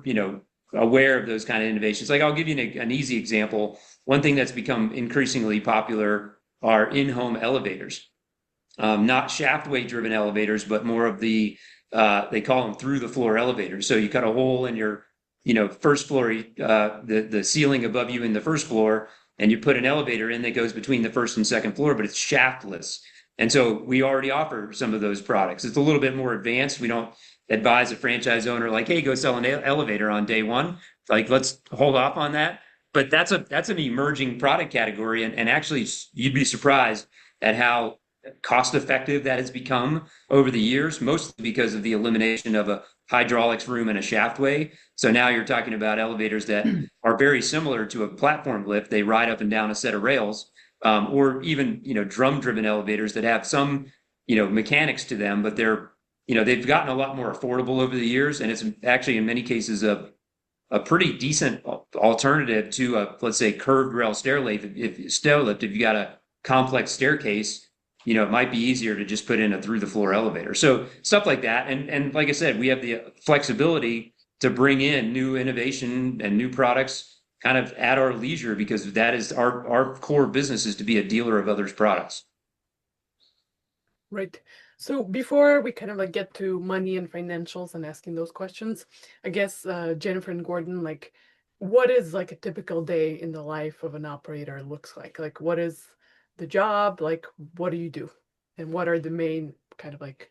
[SPEAKER 1] aware of those kind of innovations. Like, I'll give you an easy example. One thing that's become increasingly popular are in-home elevators, not shaft weight driven elevators, but more of the, they call them through the floor elevators. So you cut a hole in your, first floor, the ceiling above you in the first floor, and you put an elevator in that goes between the first and second floor, but it's shaftless. And so we already offer some of those products. It's a little bit more advanced. We don't advise a franchise owner like, hey, go sell an elevator on day one. Like, let's hold off on that. But that's an emerging product category. And actually, you'd be surprised at how cost effective that has become over the years, mostly because of the elimination of a hydraulics room and a shaftway. So now you're talking about elevators that are very similar to a platform lift. They ride up and down a set of rails, or even, drum driven elevators that have some, mechanics to them, but they've gotten a lot more affordable over the years. And it's actually in many cases a pretty decent alternative to let's say, curved rail stair lift. If you got a complex staircase, it might be easier to just put in a through the floor elevator. So stuff like that. And like I said, we have the flexibility to bring in new innovation and new products kind of at our leisure, because that is our core business, is to be a dealer of others' products.
[SPEAKER 5] Right. So before we kind of like get to money and financials and asking those questions, I guess Jennifer and Gordon, like, what is like a typical day in the life of an operator looks like? Like, what is the job? Like, what do you do? And what are the main kind of like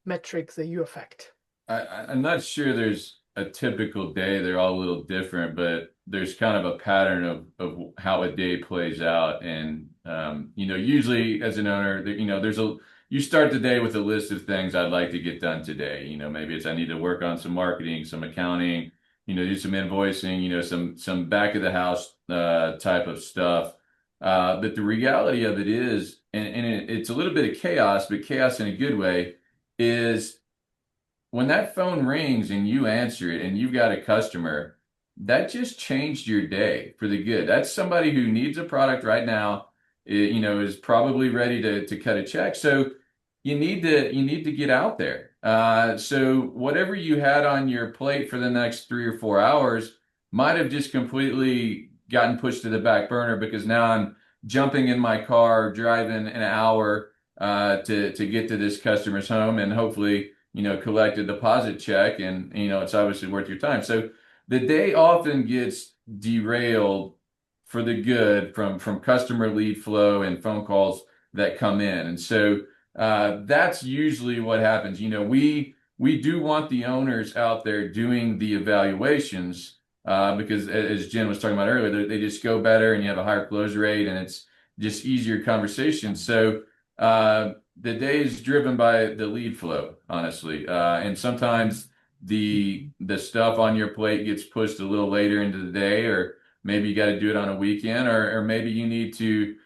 [SPEAKER 5] metrics that you affect?
[SPEAKER 2] I'm not sure there's a typical day. They're all a little different, but there's kind of a pattern of how a day plays out. And, usually as an owner, you start the day with a list of things I'd like to get done today. Maybe it's I need to work on some marketing, some accounting, do some invoicing, some back of the house type of stuff. But the reality of it is, and it's a little bit of chaos, but chaos in a good way, is when that phone rings and you answer it and you've got a customer, that just changed your day for the good. That's somebody who needs a product right now, is probably ready to cut a check. So you need to get out there. So whatever you had on your plate for the next 3 or 4 hours might have just completely gotten pushed to the back burner, because now I'm jumping in my car, driving an hour to get to this customer's home, and hopefully, collect a deposit check, and it's obviously worth your time. So the day often gets derailed for the good from customer lead flow and phone calls that come in. And so that's usually what happens. We do want the owners out there doing the evaluations, because as Jen was talking about earlier, they just go better and you have a higher close rate, and just easier conversations. So the day is driven by the lead flow, honestly. And sometimes the stuff on your plate gets pushed a little later into the day, or maybe you got to do it on a weekend, or maybe you need to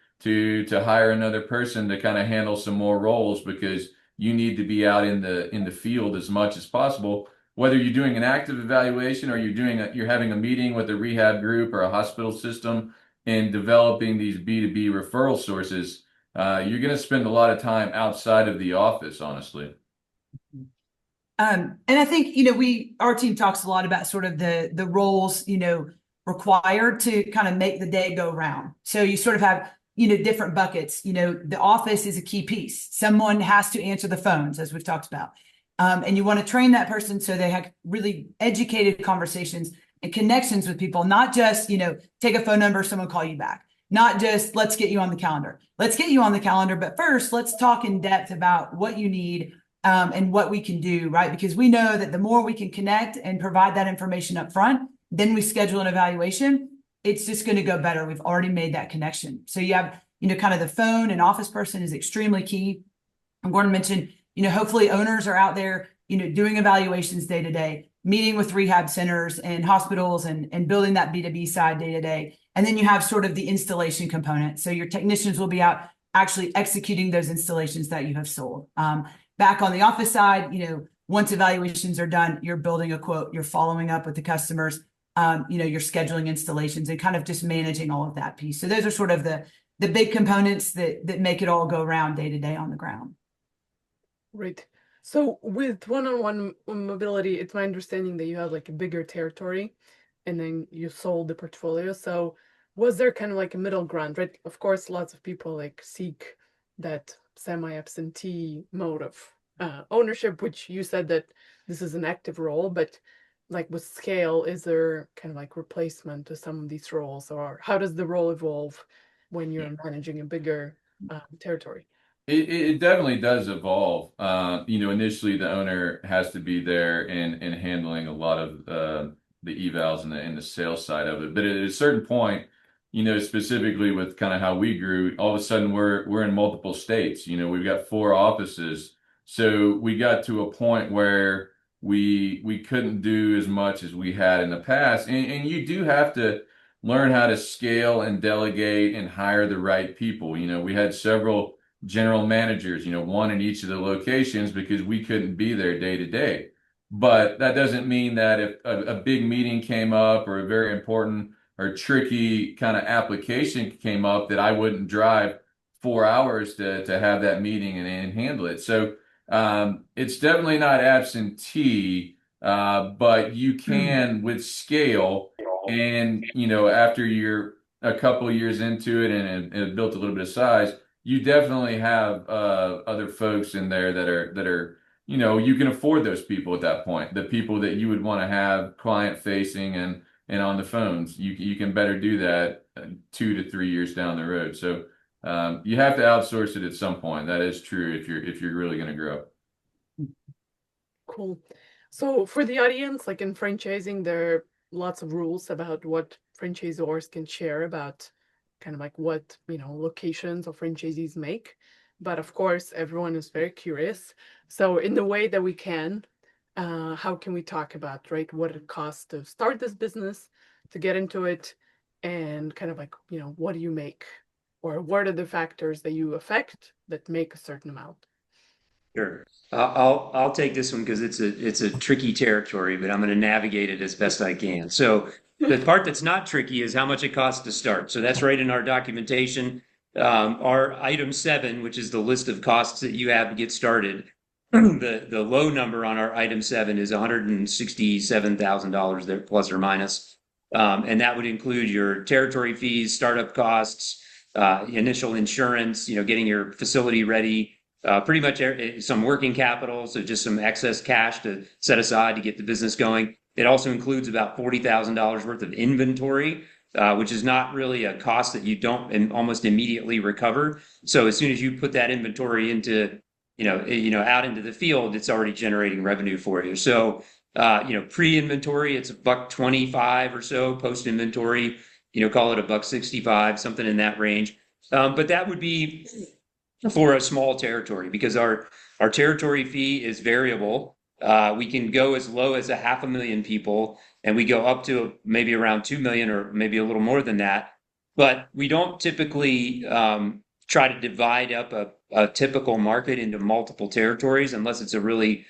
[SPEAKER 2] hire another person to kind of handle some more roles because you need to be out in the field as much as possible. Whether you're doing an active evaluation or you're having a meeting with a rehab group or a hospital system and developing these B2B referral sources, you're going to spend a lot of time outside of the office, honestly.
[SPEAKER 3] And I think, our team talks a lot about sort of the roles, required to kind of make the day go round. So you sort of have, different buckets. The office is a key piece. Someone has to answer the phones, as we've talked about. And you want to train that person so they have really educated conversations and connections with people, not just, take a phone number, someone call you back. Not just let's get you on the calendar. Let's get you on the calendar, but first let's talk in depth about what you need and what we can do, right? Because we know that the more we can connect and provide that information up front, then we schedule an evaluation, it's just going to go better. We've already made that connection. So you have, kind of the phone and office person is extremely key. I'm going to mention, hopefully owners are out there, doing evaluations day to day, meeting with rehab centers and hospitals and building that B2B side day to day. And then you have sort of the installation component. So your technicians will be out actually executing those installations that you have sold. Back on the office side, once evaluations are done, you're building a quote, you're following up with the customers, you're scheduling installations and kind of just managing all of that piece. So those are sort of the big components that make it all go around day to day on the ground.
[SPEAKER 5] Right. So with one-on-one mobility, it's my understanding that you have like a bigger territory and then you sold the portfolio. So was there kind of like a middle ground, right? Of course, lots of people like seek that semi-absentee mode of ownership, which you said that this is an active role, but like with scale, is there kind of like replacement to some of these roles, or how does the role evolve when you're managing a bigger territory?
[SPEAKER 2] It definitely does evolve. Initially the owner has to be there and handling a lot of the evals and the sales side of it. But at a certain point, specifically with kind of how we grew, all of a sudden we're in multiple states. We've got 4 offices. So we got to a point where we couldn't do as much as we had in the past. And you do have to learn how to scale and delegate and hire the right people. We had several general managers, one in each of the locations because we couldn't be there day to day. But that doesn't mean that if a big meeting came up or a very important or tricky kind of application came up, that I wouldn't drive 4 hours to have that meeting and handle it. So it's definitely not absentee, but you can with scale. And, after you're a couple of years into it and it built a little bit of size, you definitely have other folks in there that are you can afford those people at that point. The people that you would want to have client facing and on the phones, you can better do that 2 to 3 years down the road. So you have to outsource it at some point. That is true if you're really going to grow.
[SPEAKER 5] Cool. So for the audience, like in franchising, there are lots of rules about what franchisors can share about kind of like what, locations or franchisees make. But of course, everyone is very curious. So in the way that we can, how can we talk about, right, what it costs to start this business, to get into it, and kind of like, what do you make? Or what are the factors that you affect that make a certain amount?
[SPEAKER 1] Sure. I'll take this one because it's a tricky territory, but I'm going to navigate it as best I can. So the part that's not tricky is how much it costs to start. So that's right in our documentation. Our item 7, which is the list of costs that you have to get started, the low number on our item 7 is $167,000 there, plus or minus. And that would include your territory fees, startup costs, initial insurance, getting your facility ready, pretty much some working capital, so just some excess cash to set aside to get the business going. It also includes about $40,000 worth of inventory, which is not really a cost that you don't almost immediately recover. So as soon as you put that inventory into, out into the field, it's already generating revenue for you. So, pre-inventory, it's $125 or so. Post-inventory, call it $165, something in that range. But that would be for a small territory because our territory fee is variable. We can go as low as 500,000 people, and we go up to maybe around 2 million or maybe a little more than that. But we don't typically try to divide up a typical market into multiple territories unless it's a really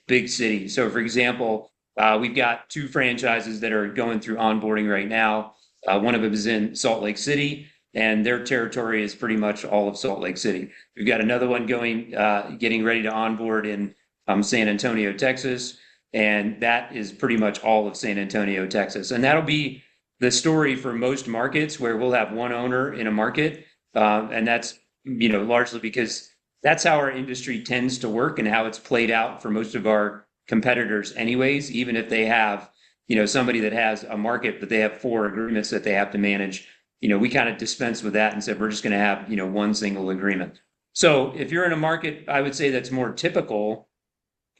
[SPEAKER 1] big city. So, for example, we've got 2 franchises that are going through onboarding right now. One of them is in Salt Lake City, and their territory is pretty much all of Salt Lake City. We've got another one getting ready to onboard in San Antonio, Texas, and that is pretty much all of San Antonio, Texas. And that'll be the story for most markets where we'll have one owner in a market, and that's largely because that's how our industry tends to work and how it's played out for most of our competitors, anyways. Even if they have somebody that has a market, but they have 4 agreements that they have to manage. We kind of dispensed with that and said we're just going to have one single agreement. So if you're in a market, I would say that's more typical,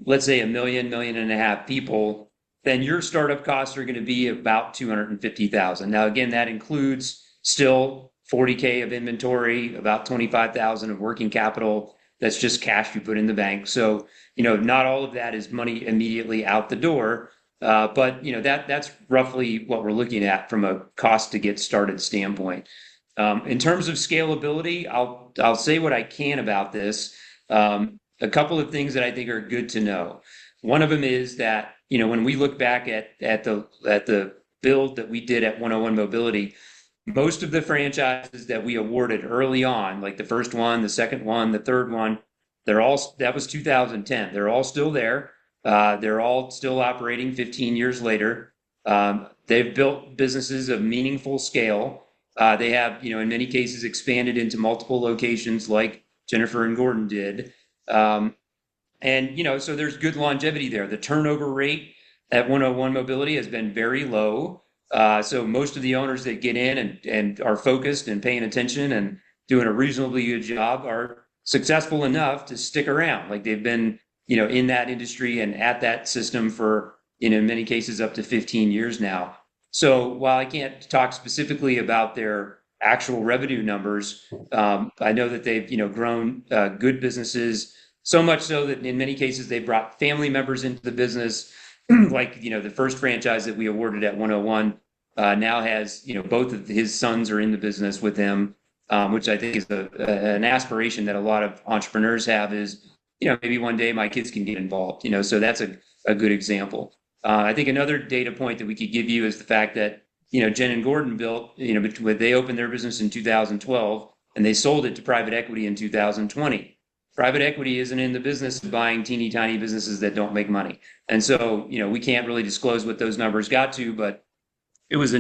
[SPEAKER 1] let's say 1.5 million people, then your startup costs are going to be about 250,000. Now, again, that includes still 40K of inventory, about 25,000 of working capital. That's just cash you put in the bank. So, not all of that is money immediately out the door. But that's roughly what we're looking at from a cost to get started standpoint. In terms of scalability, I'll say what I can about this. A couple of things that I think are good to know. One of them is that when we look back at the build that we did at 101 Mobility, most of the franchises that we awarded early on, like the first one, the second one, the third one, that was 2010. They're all still there. They're all still operating 15 years later. They've built businesses of meaningful scale. They have, in many cases, expanded into multiple locations like Jennifer and Gordon did. So there's good longevity there. The turnover rate at 101 Mobility has been very low. So most of the owners that get in and are focused and paying attention and doing a reasonably good job are successful enough to stick around. Like they've been in that industry and at that system for, in many cases, up to 15 years now. So while I can't talk specifically about their actual revenue numbers, I know that they've, grown good businesses, so much so that in many cases they brought family members into the business. Like, the first franchise that we awarded at 101 now has, both of his sons are in the business with him, which I think is an aspiration that a lot of entrepreneurs have is, maybe one day my kids can get involved, so that's a good example. I think another data point that we could give you is the fact that, Jen and Gordon built, they opened their business in 2012 and they sold it to private equity in 2020. Private equity isn't in the business of buying teeny tiny businesses that don't make money. And so, we can't really disclose what those numbers got to, but it was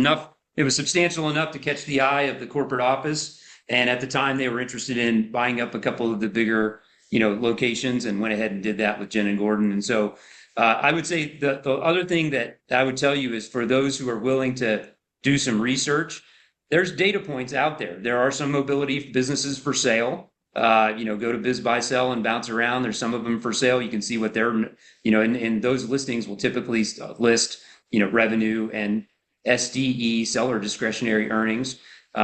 [SPEAKER 1] substantial enough to catch the eye of the corporate office. And at the time they were interested in buying up a couple of the bigger locations and went ahead and did that with Jen and Gordon. And so I would say the other thing that I would tell you is for those who are willing to do some research, there's data points out there. There are some mobility businesses for sale. Go to Biz Buy Sell and bounce around. There's some of them for sale. You can see what they're, and those listings will typically list, revenue and SDE, seller discretionary earnings.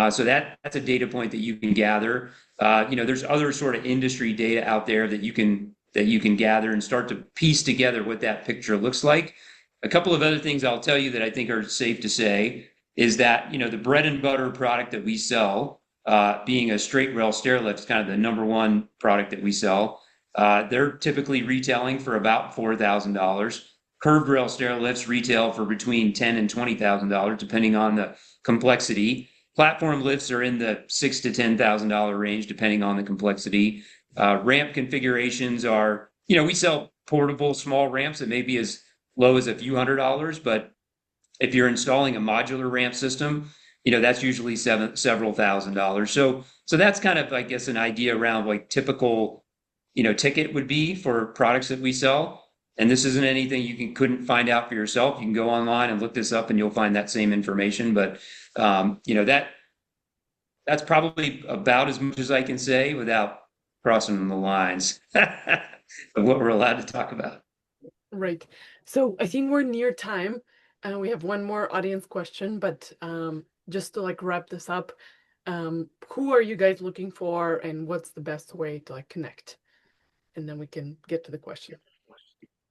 [SPEAKER 1] So that's a data point that you can gather. There's other sort of industry data out there that you can gather and start to piece together what that picture looks like. A couple of other things I'll tell you that I think are safe to say is that, the bread and butter product that we sell, being a straight rail stair lift is kind of the number one product that we sell. They're typically retailing for about $4,000. Curved rail stair lifts retail for between $10,000 and $20,000, depending on the complexity. Platform lifts are in the $6,000 to $10,000 range, depending on the complexity. Ramp configurations are, we sell portable small ramps that may be as low as a few $100s, but if you're installing a modular ramp system, that's usually several $1,000s. So that's kind of, I guess, an idea around like typical, ticket would be for products that we sell. And this isn't anything you couldn't find out for yourself. You can go online and look this up and you'll find that same information. But, that's probably about as much as I can say without crossing the lines of what we're allowed to talk about.
[SPEAKER 5] Right. So I think we're near time. We have one more audience question, but just to like wrap this up, Who are you guys looking for, and what's the best way to like connect? And then we can get to the question.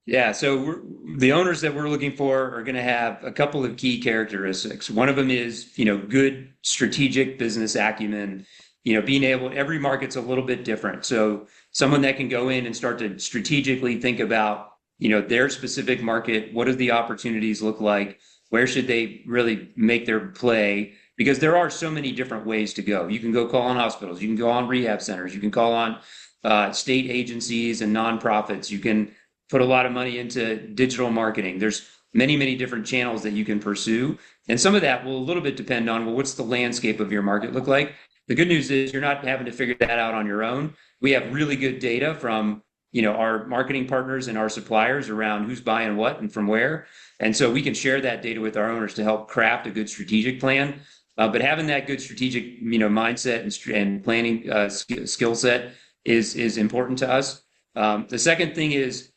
[SPEAKER 1] Yeah, so the owners that we're looking for are going to have a couple of key characteristics. One of them is, good strategic business acumen, being able, every market's a little bit different. So someone that can go in and start to strategically think about, their specific market, what do the opportunities look like? Where should they really make their play? Because there are so many different ways to go. You can go call on hospitals, you can go on rehab centers, you can call on state agencies and nonprofits, you can put a lot of money into digital marketing. There's many, many different channels that you can pursue. And some of that will a little bit depend on, well, what's the landscape of your market look like? The good news is you're not having to figure that out on your own. We have really good data from, our marketing partners and our suppliers around who's buying what and from where. And so we can share that data with our owners to help craft a good strategic plan. But having that good strategic, mindset and planning skill set is important to us. The second thing is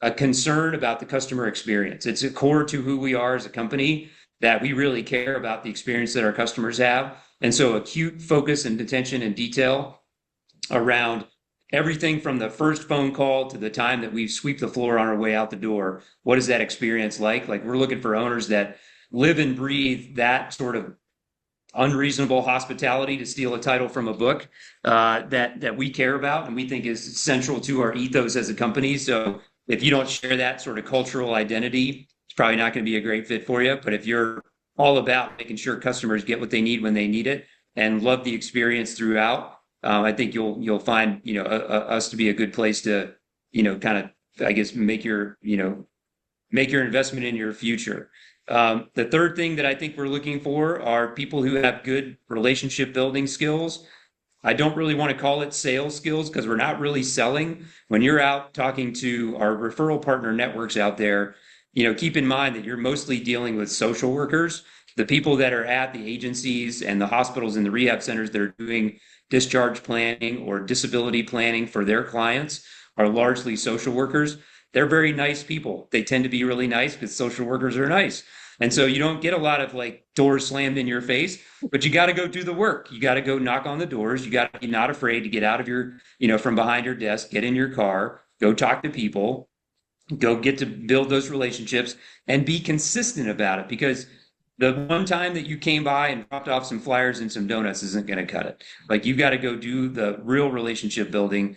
[SPEAKER 1] a concern about the customer experience. It's a core to who we are as a company, that we really care about the experience that our customers have. And so acute focus and attention and detail around everything from the first phone call to the time that we sweep the floor on our way out the door. What is that experience like? Like, we're looking for owners that live and breathe that sort of unreasonable hospitality, to steal a title from a book, that we care about and we think is central to our ethos as a company. So if you don't share that sort of cultural identity, it's probably not going to be a great fit for you. But if you're all about making sure customers get what they need when they need it and love the experience throughout, I think you'll find, us to be a good place to, kind of, I guess, make your investment in your future. The third thing that I think we're looking for are people who have good relationship building skills. I don't really want to call it sales skills, because we're not really selling. When you're out talking to our referral partner networks out there, keep in mind that you're mostly dealing with social workers. The people that are at the agencies and the hospitals and the rehab centers that are doing discharge planning or disability planning for their clients are largely social workers. They're very nice people. They tend to be really nice because social workers are nice. And so you don't get a lot of like doors slammed in your face, but you got to go do the work. You got to go knock on the doors. You got to be not afraid to get out of your, from behind your desk, get in your car, go talk to people, go get to build those relationships and be consistent about it, because the one time that you came by and dropped off some flyers and some donuts isn't going to cut it. Like, you got to go do the real relationship building,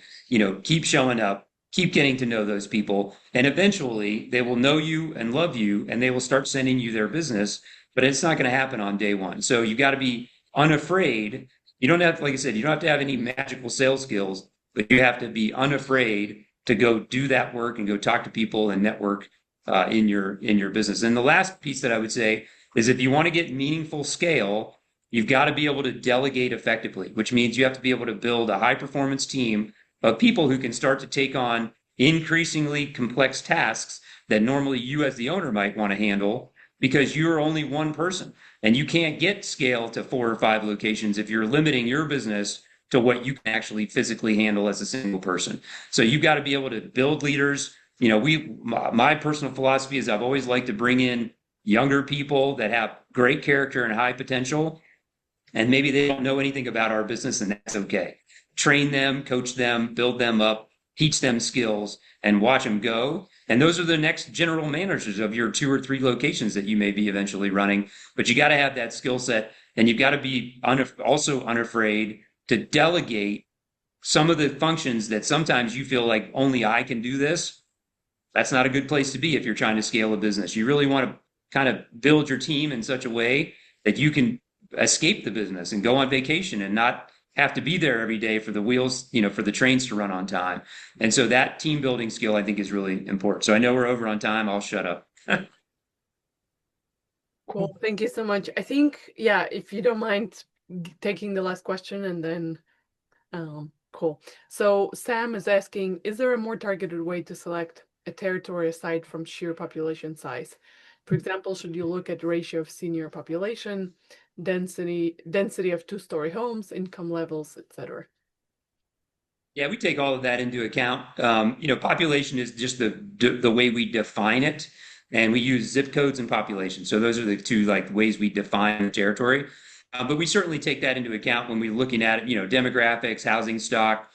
[SPEAKER 1] keep showing up, keep getting to know those people, and eventually they will know you and love you, and they will start sending you their business, but it's not going to happen on day one. So you got to be unafraid. You don't have, like I said, you don't have to have any magical sales skills, but you have to be unafraid to go do that work and go talk to people and network in your business. And the last piece that I would say is, if you want to get meaningful scale, you've got to be able to delegate effectively, which means you have to be able to build a high performance team of people who can start to take on increasingly complex tasks that normally you as the owner might want to handle, because you're only one person and you can't get scale to 4 or 5 locations if you're limiting your business to what you can actually physically handle as a single person. So you've got to be able to build leaders. My personal philosophy is, I've always liked to bring in younger people that have great character and high potential, and maybe they don't know anything about our business, and that's okay. Train them, coach them, build them up, teach them skills, and watch them go. And those are the next general managers of your 2 or 3 locations that you may be eventually running. But you got to have that skill set, and you've got to be also unafraid to delegate some of the functions that sometimes you feel like only I can do this. That's not a good place to be if you're trying to scale a business. You really want to kind of build your team in such a way that you can escape the business and go on vacation and not have to be there every day for the wheels, for the trains to run on time. And so that team building skill, I think, is really important. So I know we're over on time. I'll shut up.
[SPEAKER 5] Cool. Thank you so much. I think, yeah, if you don't mind taking the last question, and then, cool. So Sam is asking, is there a more targeted way to select a territory aside from sheer population size? For example, should you look at ratio of senior population, density of 2-story homes, income levels, etc.?
[SPEAKER 1] Yeah, we take all of that into account. Population is just the way we define it, and we use zip codes and population. So those are the 2 like ways we define the territory. But we certainly take that into account when we're looking at, demographics, housing stock,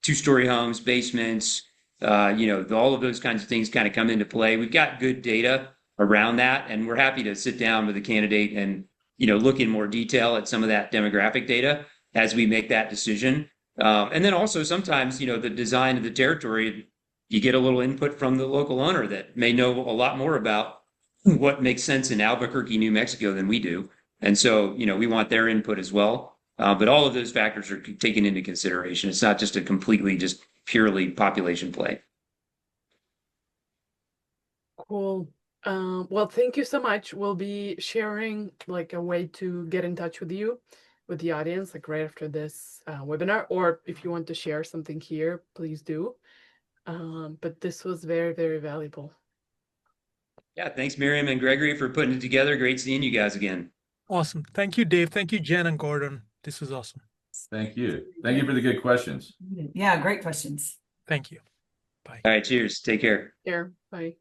[SPEAKER 1] two-story homes, basements, all of those kinds of things kind of come into play. We've got good data around that, and we're happy to sit down with a candidate and, look in more detail at some of that demographic data as we make that decision. And then also sometimes, the design of the territory, you get a little input from the local owner that may know a lot more about what makes sense in Albuquerque, New Mexico than we do. And so, we want their input as well. But all of those factors are taken into consideration. It's not just a completely just purely population play.
[SPEAKER 5] Cool. Well, thank you so much. We'll be sharing like a way to get in touch with you, with the audience, like right after this webinar, or if you want to share something here, please do. But this was very, very valuable.
[SPEAKER 1] Yeah, thanks, Miriam and Gregory, for putting it together. Great seeing you guys again.
[SPEAKER 4] Awesome. Thank you, Dave. Thank you, Jen and Gordon. This was awesome.
[SPEAKER 2] Thank you. Thank you for the good questions.
[SPEAKER 3] Yeah, great questions.
[SPEAKER 4] Thank you. Bye.
[SPEAKER 1] All right, cheers. Take care.
[SPEAKER 5] Here, bye.